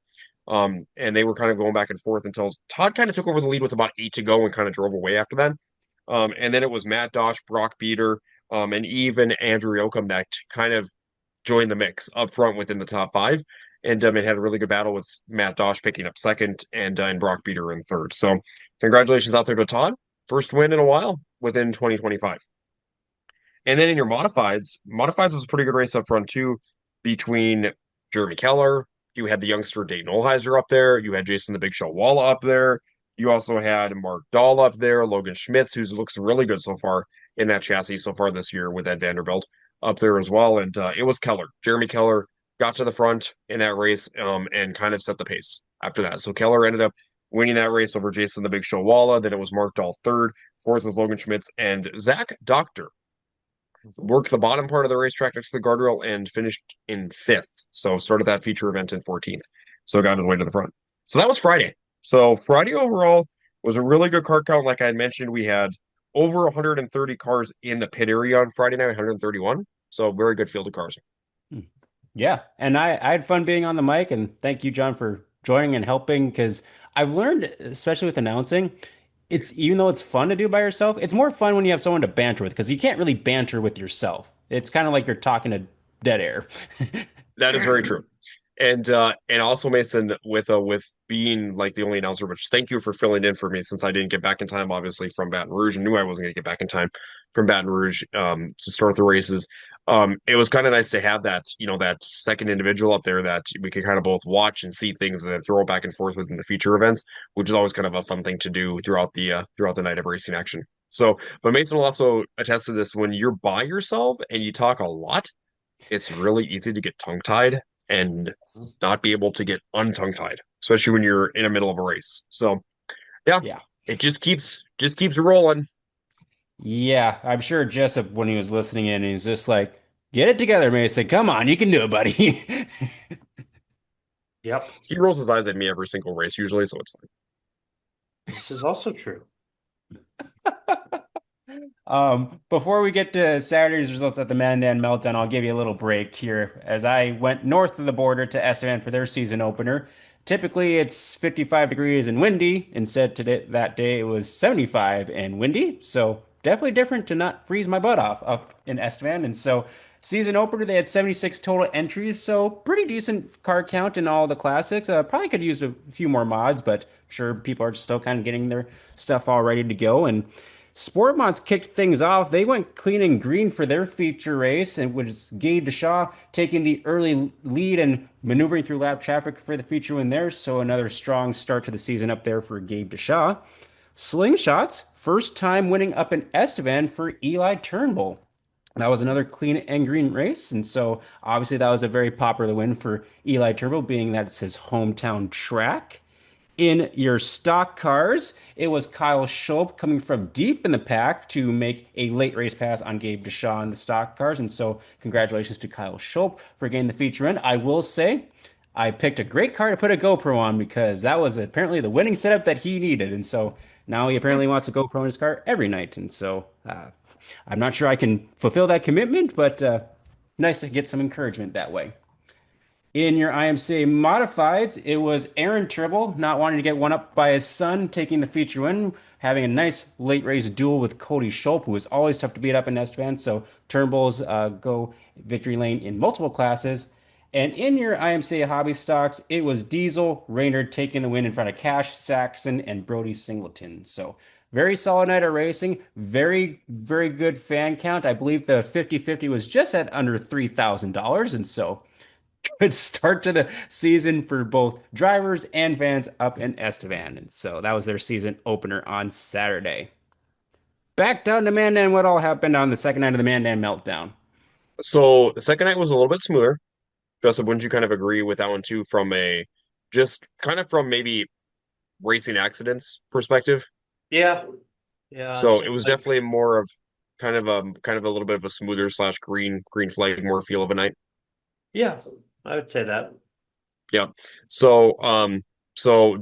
And they were kind of going back and forth until Todd kind of took over the lead with about 8 to go and kind of drove away after that. And then it was Matt Dosh, Brock Beater, and even Andrew Yoakum that kind of joined the mix up front within the top 5. And it had a really good battle with Matt Dosh picking up second and Brock Beater in third. So congratulations out there to Todd. First win in a while within 2025. And then in your modifieds was a pretty good race up front too between Jeremy Keller. You had the youngster Dayton Olheiser up there. You had Jason the Big Show Walla up there. You also had Mark Dahl up there, Logan Schmitz, who looks really good so far in that chassis so far this year with that Vanderbilt up there as well. And it was Keller. Jeremy Keller got to the front in that race and kind of set the pace after that. So Keller ended up winning that race over Jason the Big Show Walla. Then it was Mark Dahl third, fourth was Logan Schmitz, and Zach Doctor worked the bottom part of the racetrack next to the guardrail and finished in fifth. So started that feature event in 14th. So got his way to the front. So that was Friday. So Friday overall was a really good car count. Like I had mentioned, we had over 130 cars in the pit area on Friday night, 131. So very good field of cars. Yeah, and I had fun being on the mic, and thank you, John, for joining and helping because I've learned, especially with announcing, it's even though it's fun to do by yourself, it's more fun when you have someone to banter with because you can't really banter with yourself. It's kind of like you're talking to dead air. That is very true. And also Mason with being like the only announcer, which thank you for filling in for me since I didn't get back in time, obviously from Baton Rouge, and knew I wasn't going to get back in time from Baton Rouge to start the races. It was kind of nice to have that, that second individual up there that we could kind of both watch and see things and then throw it back and forth within the feature events, which is always kind of a fun thing to do throughout the night of racing action. So, but Mason will also attest to this when you're by yourself and you talk a lot, it's really easy to get tongue-tied and not be able to get untongue-tied, especially when you're in the middle of a race. So yeah, Yeah. it just keeps rolling. Yeah, I'm sure Jessup, when he was listening in, he's just like, get it together, Mason. Come on, you can do it, buddy. Yep. He rolls his eyes at me every single race usually, so it's fine. This is also true. Before we get to Saturday's results at the Mandan Meltdown, I'll give you a little break here as I went north of the border to Estevan for their season opener. Typically, it's 55 degrees and windy. Instead, today that day it was 75 and windy. So definitely different to not freeze my butt off up in Estevan. And so season opener, they had 76 total entries, so pretty decent car count in all the classics. Probably could use a few more mods, but I'm sure people are still kind of getting their stuff all ready to go. And Sport Mods kicked things off. They went clean and green for their feature race, and was Gabe Deshaw taking the early lead and maneuvering through lap traffic for the feature win there. So another strong start to the season up there for Gabe Deshaw. Slingshots, first time winning up in Estevan for Eli Turnbull. That was another clean and green race, and so obviously that was a very popular win for Eli Turnbull, being that it's his hometown track. In your stock cars, it was Kyle Schulp coming from deep in the pack to make a late race pass on Gabe Deshaw in the stock cars. And so, congratulations to Kyle Schulp for getting the feature in. I will say, I picked a great car to put a GoPro on because that was apparently the winning setup that he needed. And so now he apparently wants a GoPro in his car every night. And so, I'm not sure I can fulfill that commitment, but nice to get some encouragement that way. In your IMCA modifieds, it was Aaron Tribble not wanting to get one up by his son, taking the feature win, having a nice late race duel with Cody Schulp, who is always tough to beat up in Estevan. So Turnbulls go victory lane in multiple classes. And in your IMCA hobby stocks, it was Diesel Raynard taking the win in front of Cash, Saxon, and Brody Singleton. So very solid night of racing. Very, very good fan count. I believe the 50-50 was just at under $3,000. And so good start to the season for both drivers and fans up in Estevan. And so that was their season opener on Saturday. Back down to Mandan, what all happened on the second night of the Mandan Meltdown? So the second night was a little bit smoother. Justin, wouldn't you kind of agree with that one too, from a just kind of from maybe racing accidents perspective? Yeah. Yeah. So it Just was like, definitely more of kind of a little bit of a smoother slash green flag more feel of a night. yeah, I would say that. Yeah. So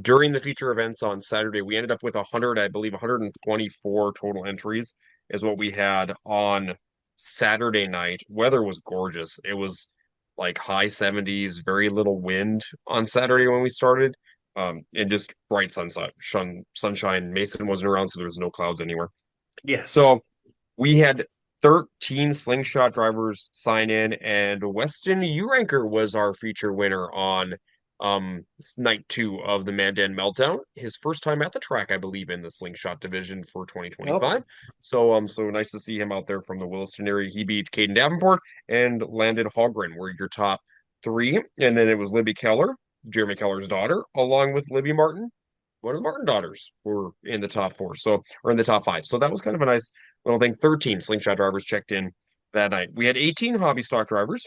during the feature events on Saturday, we ended up with 100, I believe 124 total entries is what we had on Saturday night. Weather was gorgeous. It was like high 70s, very little wind on Saturday when we started. And just bright sunshine. Mason wasn't around, so there was no clouds anywhere. Yes. So we had 13 slingshot drivers sign in, and Weston Uranker was our feature winner on night two of the Mandan Meltdown. His first time at the track, I believe, in the slingshot division for Yep. 2025. So nice to see him out there from the Williston area. He beat Caden Davenport and Landon Hogren were your top three. And then it was Libby Keller, Jeremy Keller's daughter, along with Libby Martin. one of the Martin daughters were in the top four, so or in the top five. So that was kind of a nice little thing. 13 slingshot drivers checked in that night. We had 18 hobby stock drivers,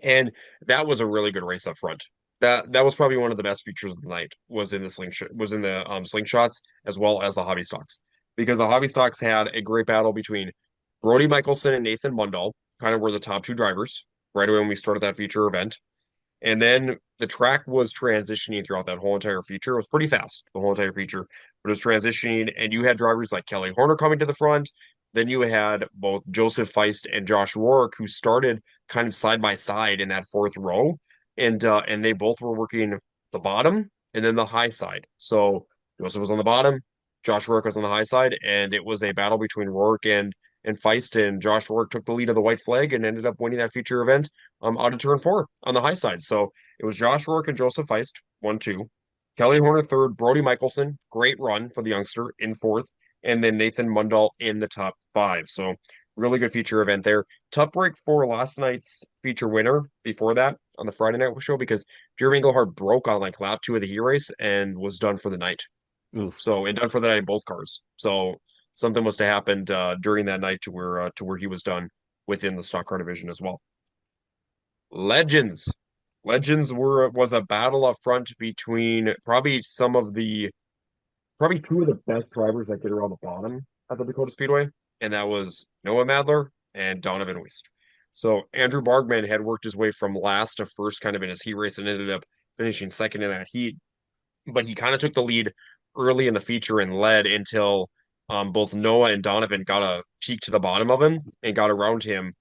and that was a really good race up front. That was probably one of the best features of the night was in the slingshots as well as the hobby stocks because the hobby stocks had a great battle between Brody Michelson and Nathan Mundall, kind of were the top two drivers right away when we started that feature event. And then the track was transitioning throughout that whole entire feature. It was pretty fast, the whole entire feature, but it was transitioning. And you had drivers like Kelly Horner coming to the front. Then you had both Joseph Feist and Josh Rourke, who started kind of side by side in that fourth row. And they both were working the bottom and then the high side. So Joseph was on the bottom, Josh Rourke was on the high side, and it was a battle between Rourke and Feist. And Josh Rourke took the lead of the white flag and ended up winning that feature event out of turn four on the high side. So it was Josh Rourke and Joseph Feist, 1-2. Kelly Horner third, Brody Michelson, great run for the youngster in fourth, and then Nathan Mundall in the top five. So really good feature event there. Tough break for last night's feature winner before that on the Friday night show because Jeremy Engelhardt broke on like lap two of the heat race and was done for the night. Oof. So and done for the night in both cars. So something must have happened during that night to where he was done within the stock car division as well. Legends. Legends was a battle up front between probably two of the best drivers that get around the bottom at the Dakota Speedway, and that was Noah Madler and Donovan Weist. So Andrew Bargman had worked his way from last to first kind of in his heat race and ended up finishing second in that heat, but he kind of took the lead early in the feature and led until both Noah and Donovan got a peek to the bottom of him and got around him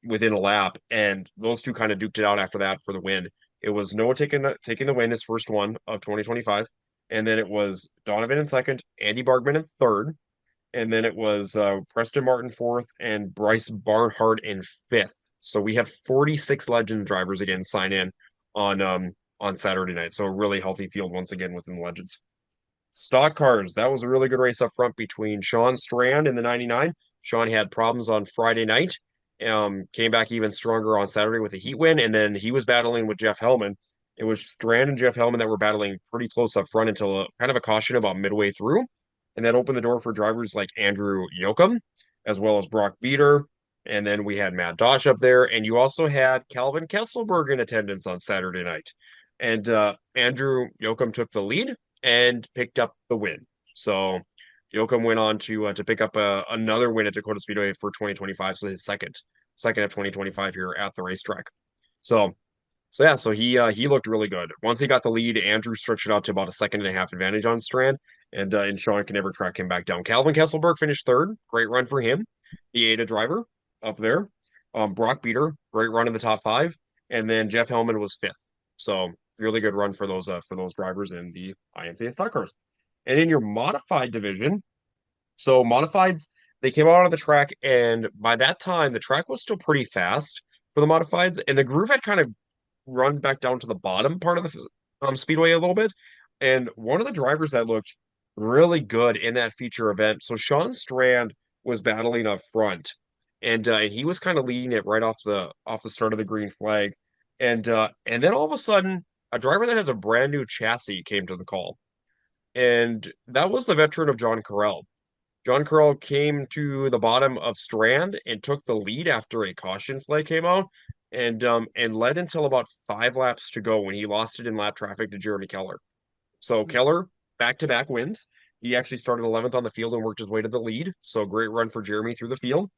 within a lap, and those two kind of duked it out after that for the win. It was Noah taking the win, his first one of 2025, and then it was Donovan in second, Andy Bargman in third, and then it was Preston Martin fourth and Bryce Barnhart in fifth. So we had 46 Legends drivers again sign in on Saturday night. So a really healthy field once again within the Legends. Stock cars, that was a really good race up front between Sean Strand in the 99. Sean had problems on Friday night, came back even stronger on Saturday with a heat win, and then he was battling with Jeff Hellman. It was Strand and Jeff Hellman that were battling pretty close up front until kind of a caution about midway through. And that opened the door for drivers like Andrew Yoakum, as well as Brock Beater. And then we had Matt Dosh up there. And you also had Calvin Kesselberg in attendance on Saturday night. And Andrew Yoakum took the lead and picked up the win. So Yoakum went on to pick up another win at Dakota Speedway for 2025, so his second of 2025 here at the racetrack. So so he looked really good. Once he got the lead, Andrew stretched it out to about a second and a half advantage on Strand, and Sean can never track him back down. Calvin Kesselberg finished third, great run for him. The Ada driver up there. Brock Beater, great run in the top five, and then Jeff Hellman was fifth. So really good run for those drivers in the IMCA stock cars. And in your modified division, so modifieds, they came out on the track, and by that time the track was still pretty fast for the modifieds, and the groove had kind of run back down to the bottom part of the speedway a little bit. And one of the drivers that looked really good in that feature event, so Sean Strand was battling up front, and he was kind of leading it right off the start of the green flag, and then all of a sudden, a driver that has a brand new chassis came to the call, and that was the veteran of John Carell. John Carroll came to the bottom of Strand and took the lead after a caution flag came out and led until about 5 laps to go when he lost it in lap traffic to Jeremy Keller. So Keller back-to-back wins. He actually started 11th on the field and worked his way to the lead. So great run for Jeremy through the field.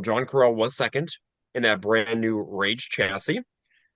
John Carroll was second in that brand new Rage chassis.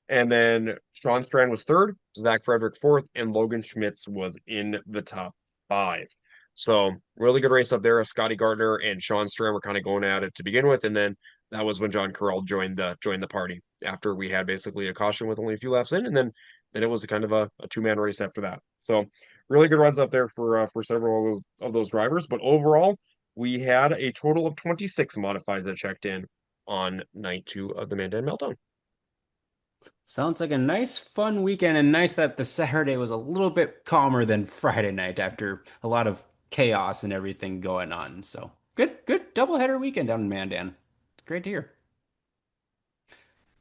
And then Sean Strand was third, Zach Frederick fourth, and Logan Schmitz was in the top five. So really good race up there. Scotty Gardner and Sean Strand were kind of going at it to begin with, and then that was when John Carroll joined the party after we had basically a caution with only a few laps in, and then it was a kind of a two-man race after that. So really good runs up there for several of those drivers. But overall, we had a total of 26 modifieds that checked in on night two of the Mandan Meltdown. Sounds like a nice, fun weekend, and nice that the Saturday was a little bit calmer than Friday night after a lot of chaos and everything going on. So good doubleheader weekend down in Mandan. It's great to hear.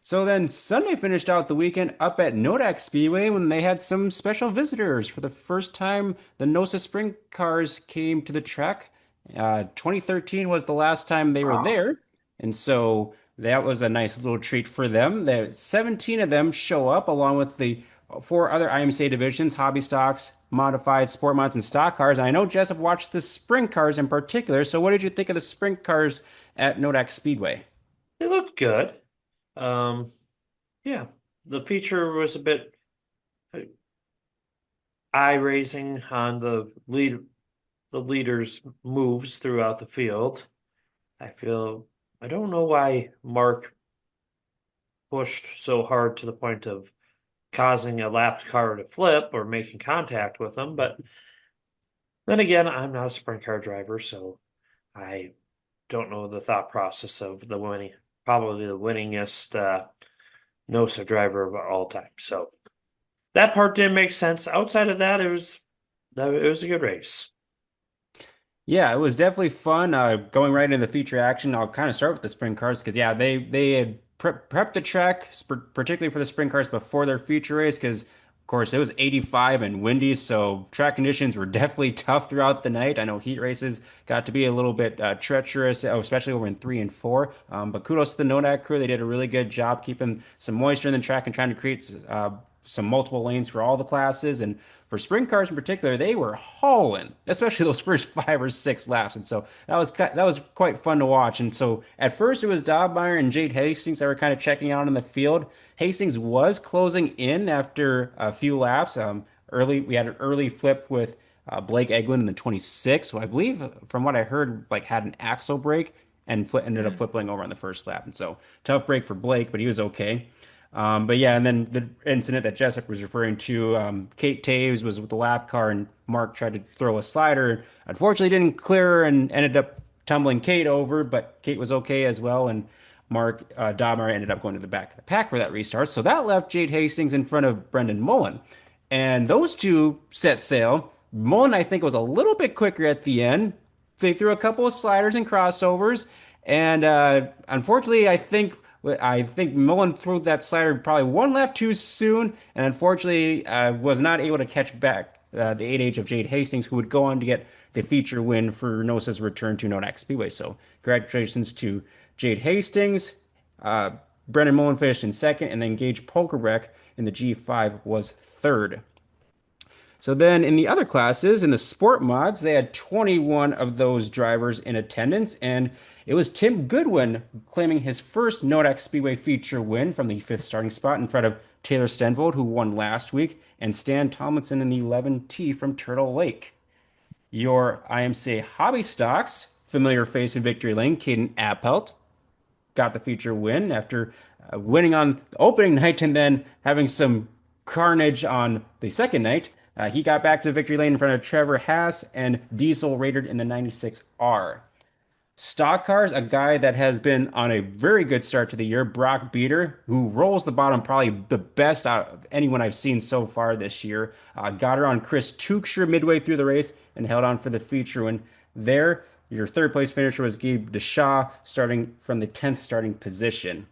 So then Sunday finished out the weekend up at Nodak Speedway when they had some special visitors. For the first time, the NOSA sprint cars came to the track. 2013 was the last time they were Wow. there. And so that was a nice little treat for them. 17 of them show up along with the four other IMCA divisions, hobby stocks, modified, sport mods, and stock cars. And I know Jessup watched the sprint cars in particular. So what did you think of the sprint cars at Nodak Speedway? They looked good. Yeah, the feature was a bit eye-raising on the leaders' moves throughout the field. I feel I don't know why Mark pushed so hard to the point of causing a lapped car to flip or making contact with them, but then again, I'm not a sprint car driver, so I don't know the thought process of the winning, probably the winningest NOSA driver of all time. So that part didn't make sense. Outside of that, it was a good race. Yeah, it was definitely fun going right into the feature action. I'll kind of start with the sprint cars because yeah, they had prepped the track particularly for the sprint cars before their feature race because of course it was 85 and windy, so track conditions were definitely tough throughout the night. I know heat races got to be a little bit treacherous, especially over in 3 and 4. But kudos to the Nodak crew; they did a really good job keeping some moisture in the track and trying to create some multiple lanes for all the classes. And for sprint cars in particular, they were hauling, especially those first 5 or 6 laps. And so that was quite fun to watch. And so at first it was Dobmeyer and Jade Hastings that were kind of checking out in the field. Hastings was closing in after a few laps. Early we had an early flip with Blake Eglin in the 26, who I believe, from what I heard, like had an axle break and ended up flipping over on the first lap. And so tough break for Blake, but he was okay. But yeah, and then the incident that Jessup was referring to, Kate Taves was with the lap car and Mark tried to throw a slider. Unfortunately, didn't clear and ended up tumbling Kate over, but Kate was okay as well. And Mark Dahmer ended up going to the back of the pack for that restart. So that left Jade Hastings in front of Brendan Mullen. And those two set sail. Mullen, I think, was a little bit quicker at the end. They threw a couple of sliders and crossovers. And unfortunately, I think Mullen threw that slider probably 1 lap too soon, and unfortunately was not able to catch back the 8H of Jade Hastings, who would go on to get the feature win for NOSA's return to Nodak Speedway. So congratulations to Jade Hastings. Uh, Brendan Mullen finished in second, and then Gage Polkerbeck in the G5 was third. So then in the other classes, in the sport mods, they had 21 of those drivers in attendance, and it was Tim Goodwin claiming his first Nodak Speedway feature win from the fifth starting spot in front of Taylor Stenvold, who won last week, and Stan Tomlinson in the 11T from Turtle Lake. Your IMCA hobby stocks, familiar face in Victory Lane, Caden Appelt, got the feature win after winning on the opening night and then having some carnage on the second night. He got back to victory lane in front of Trevor Haas and Diesel rated in the 96R. Stock cars, a guy that has been on a very good start to the year, Brock Beater, who rolls the bottom probably the best out of anyone I've seen so far this year. Got her on Chris Tuchscher midway through the race and held on for the feature win there. Your third place finisher was Gabe Deshaw, starting from the 10th starting position.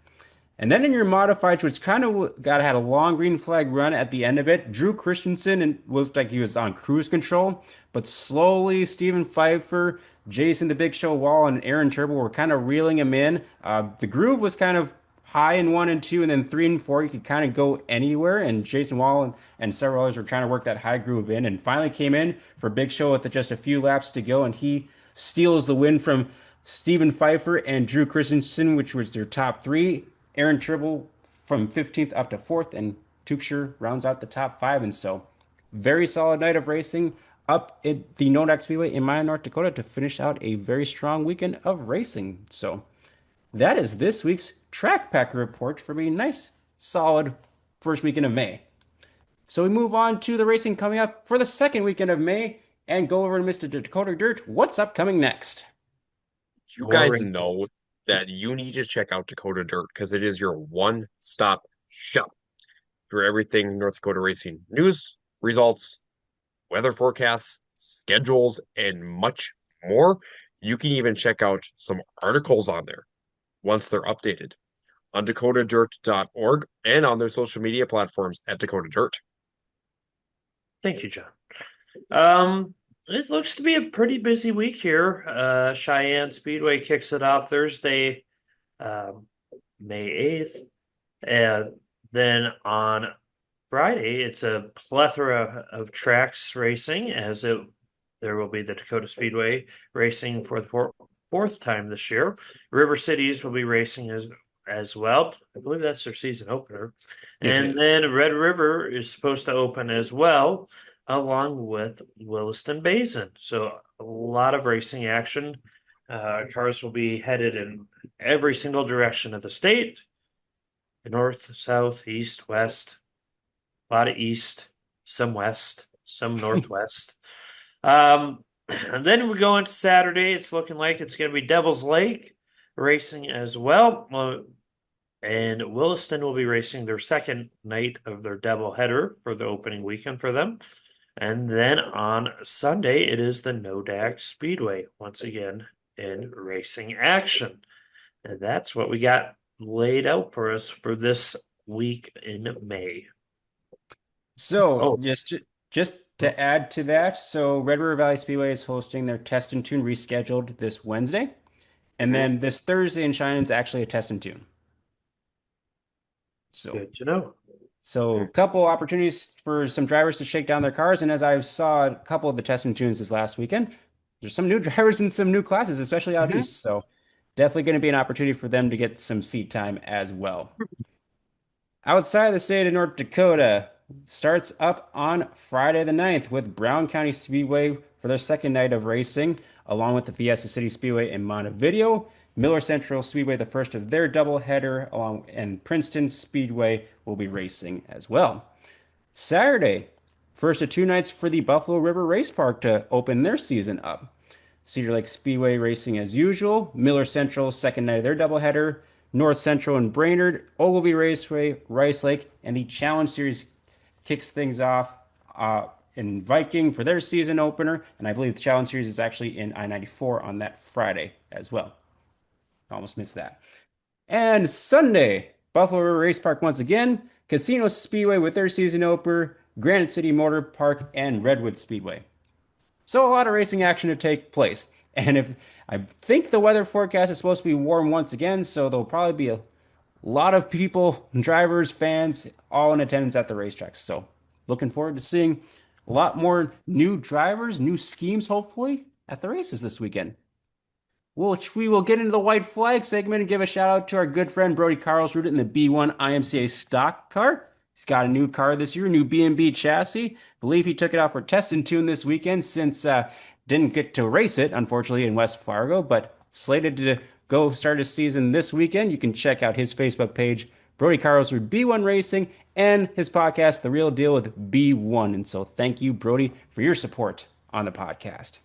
And then in your modifieds, which kind of had a long green flag run at the end of it, Drew Christensen and looked like he was on cruise control, but slowly Stephen Pfeiffer, Jason the Big Show Wall, and Aaron Turbo were kind of reeling him in. The groove was kind of high in 1 and 2, and then 3 and 4 you could kind of go anywhere. And Jason Wall and several others were trying to work that high groove in, and finally came in for Big Show with just a few laps to go, and he steals the win from Stephen Pfeiffer and Drew Christensen, which was their top three. Aaron Tribble from 15th up to 4th, and Tuchscher rounds out the top 5. And so, very solid night of racing up at the Nodak Speedway in Mandan, North Dakota to finish out a very strong weekend of racing. So, that is this week's Track Packer report for a nice, solid first weekend of May. So, we move on to the racing coming up for the second weekend of May and go over to Mr. Dakota Dirt. What's upcoming next? You More guys racing. know that you need to check out Dakota Dirt because it is your one-stop shop for everything North Dakota racing news, results, weather forecasts, schedules, and much more. You can even check out some articles on there once they're updated. on dakotadirt.org and on their social media platforms at Dakota Dirt. Thank you, John. Um, it looks to be a pretty busy week here. Cheyenne Speedway kicks it off Thursday, um, May 8th. And then on Friday, it's a plethora of tracks racing there will be the Dakota Speedway racing for the fourth time this year. River Cities will be racing as well. I believe that's their season opener. Yes, it And is. then Red River is supposed to open as well, along with Williston Basin. So a lot of racing action. Cars will be headed in every single direction of the state, north, south, east, west, a lot of east, some west, some northwest. And then we go into Saturday. It's looking like it's going to be Devil's Lake racing as well. And Williston will be racing their second night of their doubleheader for the opening weekend for them. And then on Sunday, it is the Nodak Speedway once again in racing action. And that's what we got laid out for us for this week in May. So Oh, just to add to that, so Red River Valley Speedway is hosting their test and tune rescheduled this Wednesday, and then this Thursday in Cheyenne is actually a test and tune. So good to know. so a couple opportunities for some drivers to shake down their cars, and as I saw a couple of the test and tunes this last weekend, there's some new drivers in some new classes, especially out Mhm. east. So definitely going to be an opportunity for them to get some seat time as well. Outside the state of North Dakota starts up on Friday the 9th with Brown County Speedway for their second night of racing, along with the Fiesta City Speedway in Montevideo. Miller Central Speedway, the first of their doubleheader, and Princeton Speedway will be racing as well. Saturday, first of two nights for the Buffalo River Race Park to open their season up. Cedar Lake Speedway racing as usual. Miller Central, second night of their doubleheader. North Central and Brainerd, Ogilvy Raceway, Rice Lake, and the Challenge Series kicks things off in Viking for their season opener. And I believe the Challenge Series is actually in I-94 on that Friday as well. Almost missed that. And Sunday, Buffalo River Race Park once again. Casino Speedway with their season opener. Granite City Motor Park and Redwood Speedway. So a lot of racing action to take place. And if I think the weather forecast is supposed to be warm once again, so there'll probably be a lot of people, drivers, fans, all in attendance at the racetracks. So looking forward to seeing a lot more new drivers, new schemes, hopefully, at the races this weekend. Which we will get into the white flag segment and give a shout out to our good friend Brody Carlsrud in the B1 IMCA stock car. He's got a new car this year, new B&B chassis. Believe he took it out for test and tune this weekend since didn't get to race it, unfortunately, in West Fargo, but slated to go start his season this weekend. You can check out his Facebook page, Brody Carlsrud B1 Racing, and his podcast, The Real Deal with B1. And so thank you, Brody, for your support on the podcast.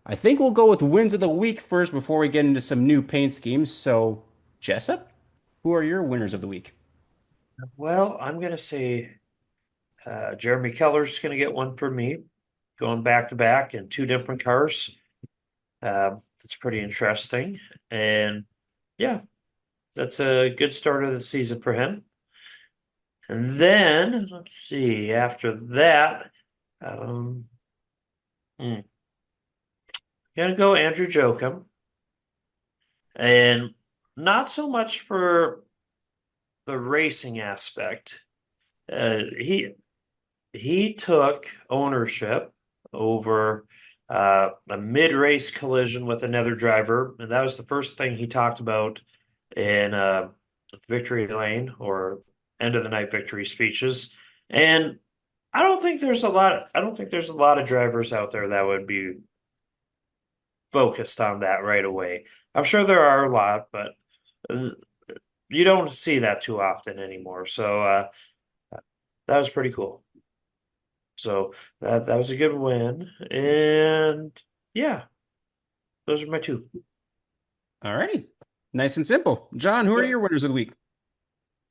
I think we'll go with wins of the week first before we get into some new paint schemes. So, Jessup, who are your winners of the week? Well, I'm going to say Jeremy Keller's going to get one for me, going back to back in two different cars. That's pretty interesting. And yeah, that's a good start of the season for him. And then let's see, after that, um, hmm, gonna go Andrew Jokum. And not so much for the racing aspect. He took ownership over a mid-race collision with another driver, and that was the first thing he talked about in victory lane or end of the night victory speeches. And I don't think there's a lot of drivers out there that would be focused on that right away. I'm sure there are a lot, but uh, you don't see that too often anymore. So that was pretty cool. So that was a good win. And yeah, those are my two. Alrighty. Nice and simple. John, who are Yep. your winners of the week?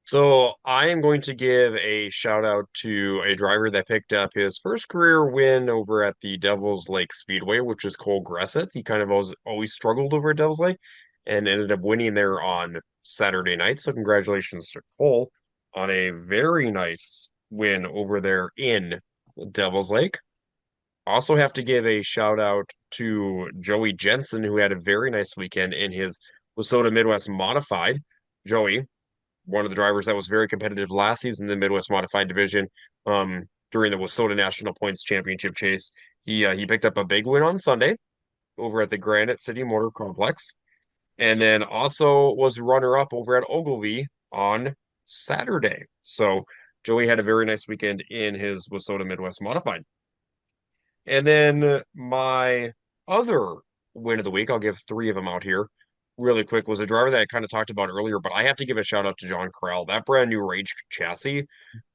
So I am going to give a shout out to a driver that picked up his first career win over at the Devil's Lake Speedway, which is Cole Gresseth. He kind of always struggled over at Devil's Lake and ended up winning there on Saturday night. So congratulations to Cole on a very nice win over there in Devil's Lake. Also have to give a shout out to Joey Jensen, who had a very nice weekend in his Wasota Midwest Modified. Joey, one of the drivers that was very competitive last season in the Midwest Modified division, during the Wasota National Points Championship chase. He picked up a big win on Sunday over at the Granite City Motor Complex, and then also was runner up over at Ogilvy on Saturday. So Joey had a very nice weekend in his Wasota Midwest Modified. And then my other win of the week, I'll give three of them out here really quick, was a driver that I kind of talked about earlier, but I have to give a shout out to John Corral. That brand new Rage chassis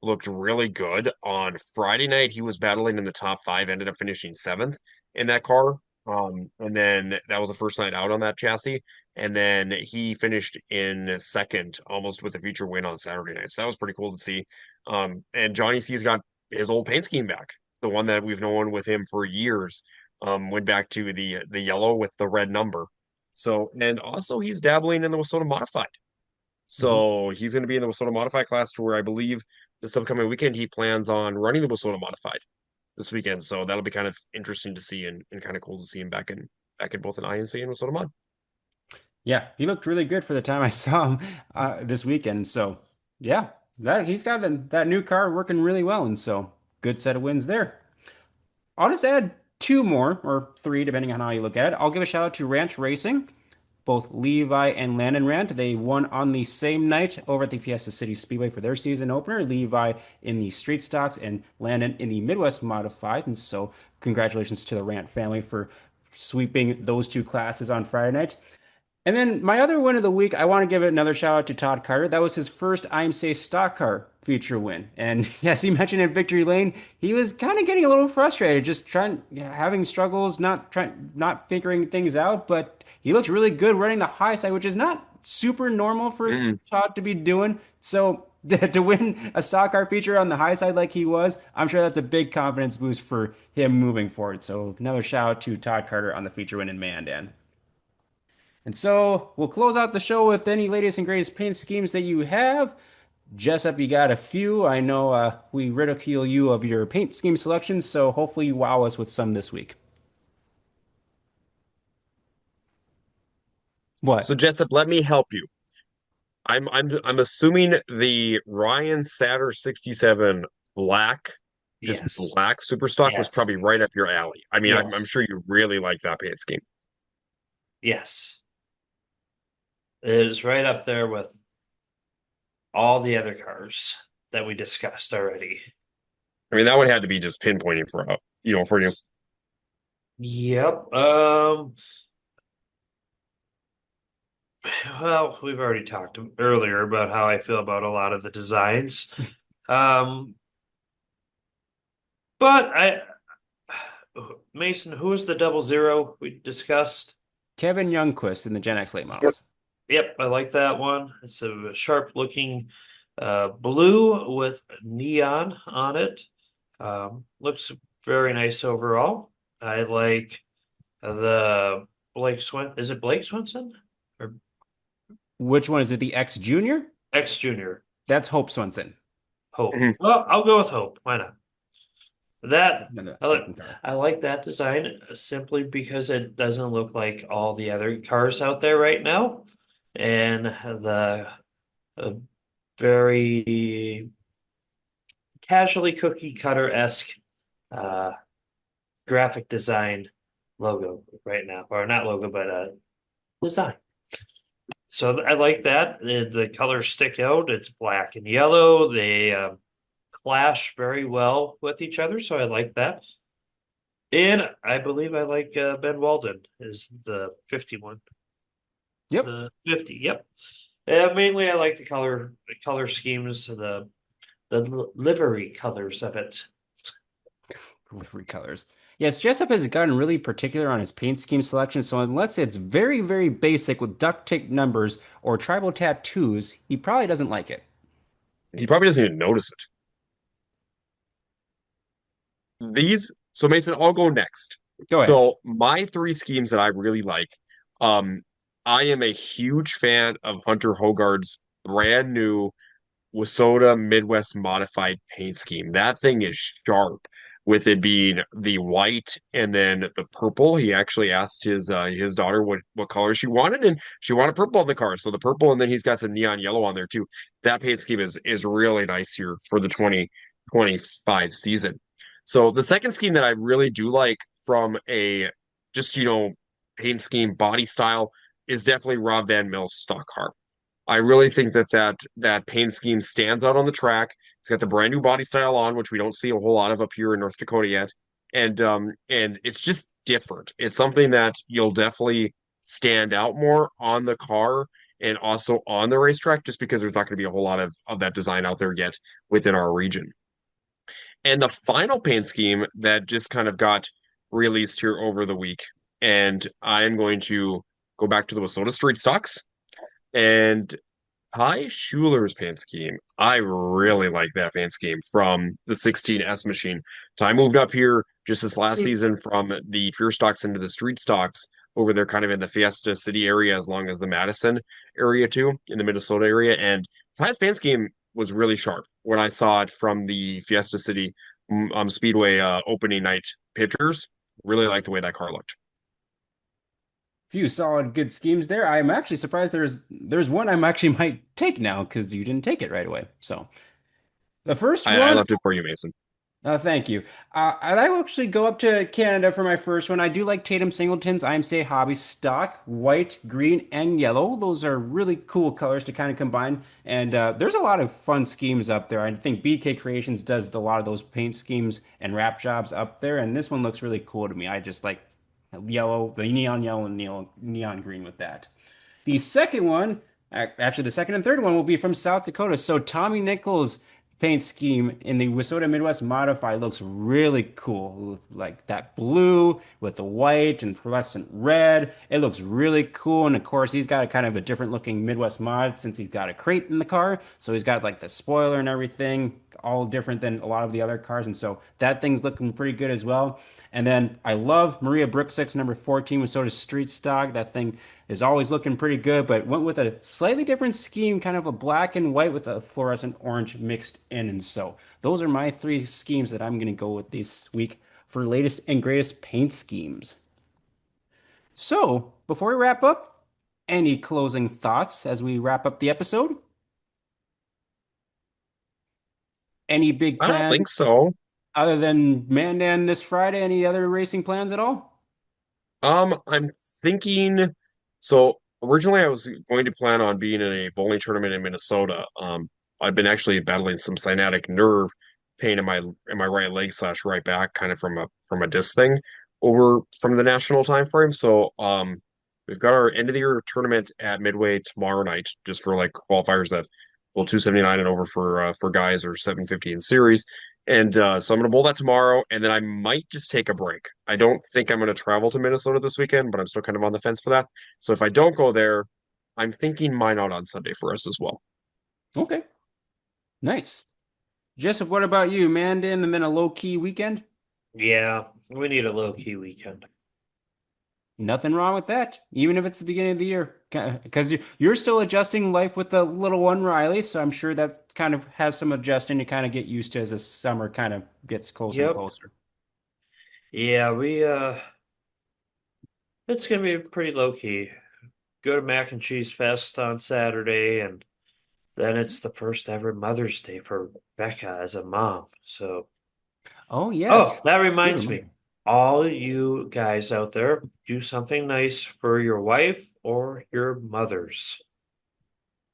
looked really good. On Friday night, he was battling in the top five, ended up finishing seventh in that car. And then that was the first night out on that chassis. And then he finished in second, almost with a future win on Saturday night. So that was pretty cool to see. And Johnny C's got his old paint scheme back, the one that we've known with him for years. Went back to the yellow with the red number. So, and also he's dabbling in the Wasota Modified. Mhm. So he's going to be in the Wasota Modified class to where I believe this upcoming weekend he plans on running the Wasota Modified this weekend. So that'll be kind of interesting to see and kind of cool to see him back in both an INC and Wasota Mod. Yeah, he looked really good for the time I saw him this weekend. So yeah, that he's got that new car working really well, and so good set of wins there. I'll just add two more or three, depending on how you look at it. I'll give a shout out to Rant Racing. Both Levi and Landon Rant, they won on the same night over at the Fiesta City Speedway for their season opener. Levi in the street stocks and Landon in the Midwest Modified. And so, congratulations to the Rant family for sweeping those two classes on Friday night. And then my other win of the week, I want to give another shout out to Todd Carter. That was his first IMCA stock car feature win. And yes, he mentioned in Victory Lane, he was kind of getting a little frustrated, just having struggles, not figuring things out. But he looked really good running the high side, which is not super normal for Mm-mm. Todd to be doing. So to win a stock car feature on the high side like he was, I'm sure that's a big confidence boost for him moving forward. So another shout out to Todd Carter on the feature win in Mandan. And so we'll close out the show with any latest and greatest paint schemes that you have. Jessup, you got a few. I know we ridicule you of your paint scheme selections, so hopefully you wow us with some this week. So What? Jessup, let me help you. I'm assuming the Ryan Satter 67 black, just Yes. black super stock was Yes. probably right up your alley. I mean, I'm Yes. sure you really like that paint scheme. Yes. It is right up there with all the other cars that we discussed already. I mean, that would have to be just pinpointing for you. Yep. Well, we've already talked earlier about how I feel about a lot of the designs. Um, but Mason, who is the double zero we discussed? Kevin Youngquist in the Gen X late Yep. models. Yep, I like that one. It's a sharp looking blue with neon on it. Looks very nice overall. I like the Blake Swin. Is it Blake Swinson or Which one is it? The X Junior? X Junior? That's Hope Swenson. Hope. Mhm. Well, I'll go with Hope. Why not? That And the I like. second car. I like that design simply because it doesn't look like all the other cars out there right now, and the uh, very casually cookie cutter-esque uh, graphic design logo right now, or not logo, but design. So I like that. The colors stick out. It's black and yellow. They clash very well with each other, so I like that. And I believe I like Ben Walden is the 51. Yep. The 50, yep. Mainly I like the color schemes, the livery colors of it. Livery colors. Yes, Jessup has gotten really particular on his paint scheme selection, so unless it's very, very basic with duct tape numbers or tribal tattoos, he probably doesn't like it. He probably doesn't even notice it. So Mason, I'll go next. Go ahead. So my three schemes that I really like, um, I am a huge fan of Hunter Hogarth's brand new Wasota Midwest modified paint scheme. That thing is sharp with it being the white and then the purple. He actually asked his daughter what color she wanted, and she wanted purple in the car. So the purple, and then he's got some neon yellow on there too. That paint scheme is really nice here for the 2025 season. So the second scheme that I really do like from a just paint scheme body style is definitely Rob Van Mills stock car. I really think that paint scheme stands out on the track. It's got the brand new body style on, which we don't see a whole lot of up here in North Dakota yet, and it's just different. It's something that you'll definitely stand out more on the car and also on the racetrack, just because there's not going to be a whole lot of that design out there yet within our region. And the final paint scheme that just kind of got released here over the week, and I am going to go back to the Wasota Street Stocks. And Ty Schuler's paint scheme. I really like that paint scheme from the 16S machine. Ty moved up here just this last season from the pure stocks into the street stocks over there, kind of in the Fiesta City area, as long as the Madison area too, in the Minnesota area. And Ty's paint scheme was really sharp when I saw it from the Fiesta City Speedway opening night pictures. Really like the way that car looked. Few solid good schemes there. I'm actually surprised there's one I'm actually might take now because you didn't take it right away. So the first I one, left it for you, Mason. thank you. I will actually go up to Canada for my first one. I do like Tatum Singleton's IMCA Hobby stock, white, green, and yellow. Those are really cool colors to kind of combine. And there's a lot of fun schemes up there. I think BK Creations does a lot of those paint schemes and wrap jobs up there. And this one looks really cool to me. I just like yellow, the neon yellow and neon green with that. The second one, actually, the second and third one will be from South Dakota. So Tommy Nichols' paint scheme in the Wissota Midwest Modify looks really cool. With like that blue with the white and fluorescent red. It looks really cool. And of course, he's got a kind of a different looking Midwest mod since he's got a crate in the car. So he's got like the spoiler and everything, all different than a lot of the other cars. And so that thing's looking pretty good as well. And then I love Maria Brooksik's number 14 with sort of street stock. That thing is always looking pretty good, but went with a slightly different scheme, kind of a black and white with a fluorescent orange mixed in. And so those are my three schemes that I'm going to go with this week for latest and greatest paint schemes. So before we wrap up, any closing thoughts as we wrap up the episode? Any big I don't think plans so. other than Mandan this Friday? Any other racing plans at all? I'm thinking so originally I was going to plan on being in a bowling tournament in Minnesota. I've been actually battling some sciatic nerve pain in my right leg slash right back, kind of from a disc thing over from the national time frame. So we've got our end of the year tournament at Midway tomorrow night, just for like qualifiers that well 279 and over for guys or 750 in series. And so I'm going to bowl that tomorrow, and then I might just take a break. I don't think I'm going to travel to Minnesota this weekend, but I'm still kind of on the fence for that. So if I don't go there, I'm thinking mine out on Sunday for us as well. Okay, nice. Joseph, what about you? Mandan and then a low-key weekend? Yeah, we need a low-key weekend. Nothing wrong with that, even if it's the beginning of the year, because you're still adjusting life with the little one, Riley. So I'm sure that kind of has some adjusting to kind of get used to as the summer kind of gets closer and Yep. closer. Yeah, we it's gonna be pretty low-key. Go to Mac and Cheese Fest on Saturday, and then it's the first ever Mother's Day for Becca as a mom. So, Oh oh, yes, that good reminds me. reminder. All you guys out there, do something nice for your wife or your mothers.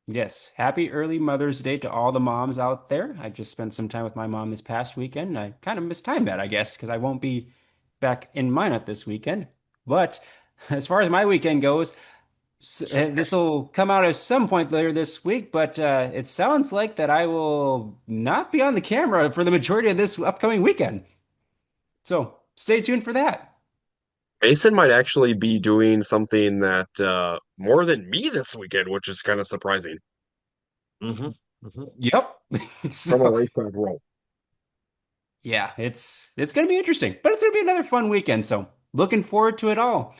Yes, happy early Mother's Day to all the moms out there. I just spent some time with my mom this past weekend. I kind of mistimed that, I guess, because I won't be back in Minot this weekend. But as far as my weekend goes, this will come out at some point later this week, but it sounds like that I will not be on the camera for the majority of this upcoming weekend. So stay tuned for that. Mason might actually be doing something that more than me this weekend, which is kind of surprising Hmm. Hmm. Yep. from a So racetrack role. yeah, it's gonna be interesting, but it's gonna be another fun weekend. So looking forward to it all.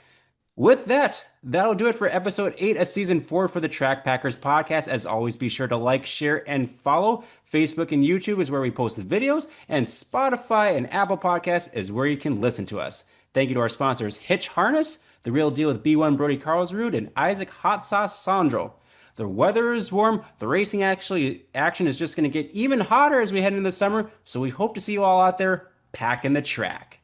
With that, that'll do it for episode 8 of season 4 for the Track Packers podcast. As always, be sure to like, share, and follow. Facebook and YouTube is where we post the videos, and Spotify and Apple Podcasts is where you can listen to us. Thank you to our sponsors, Hitch Harness, The Real Deal with B1 Brody Carlsrud, and Isaac Hot Sauce Sondrol. The weather is warm. The racing action is just going to get even hotter as we head into the summer. So we hope to see you all out there packing the track.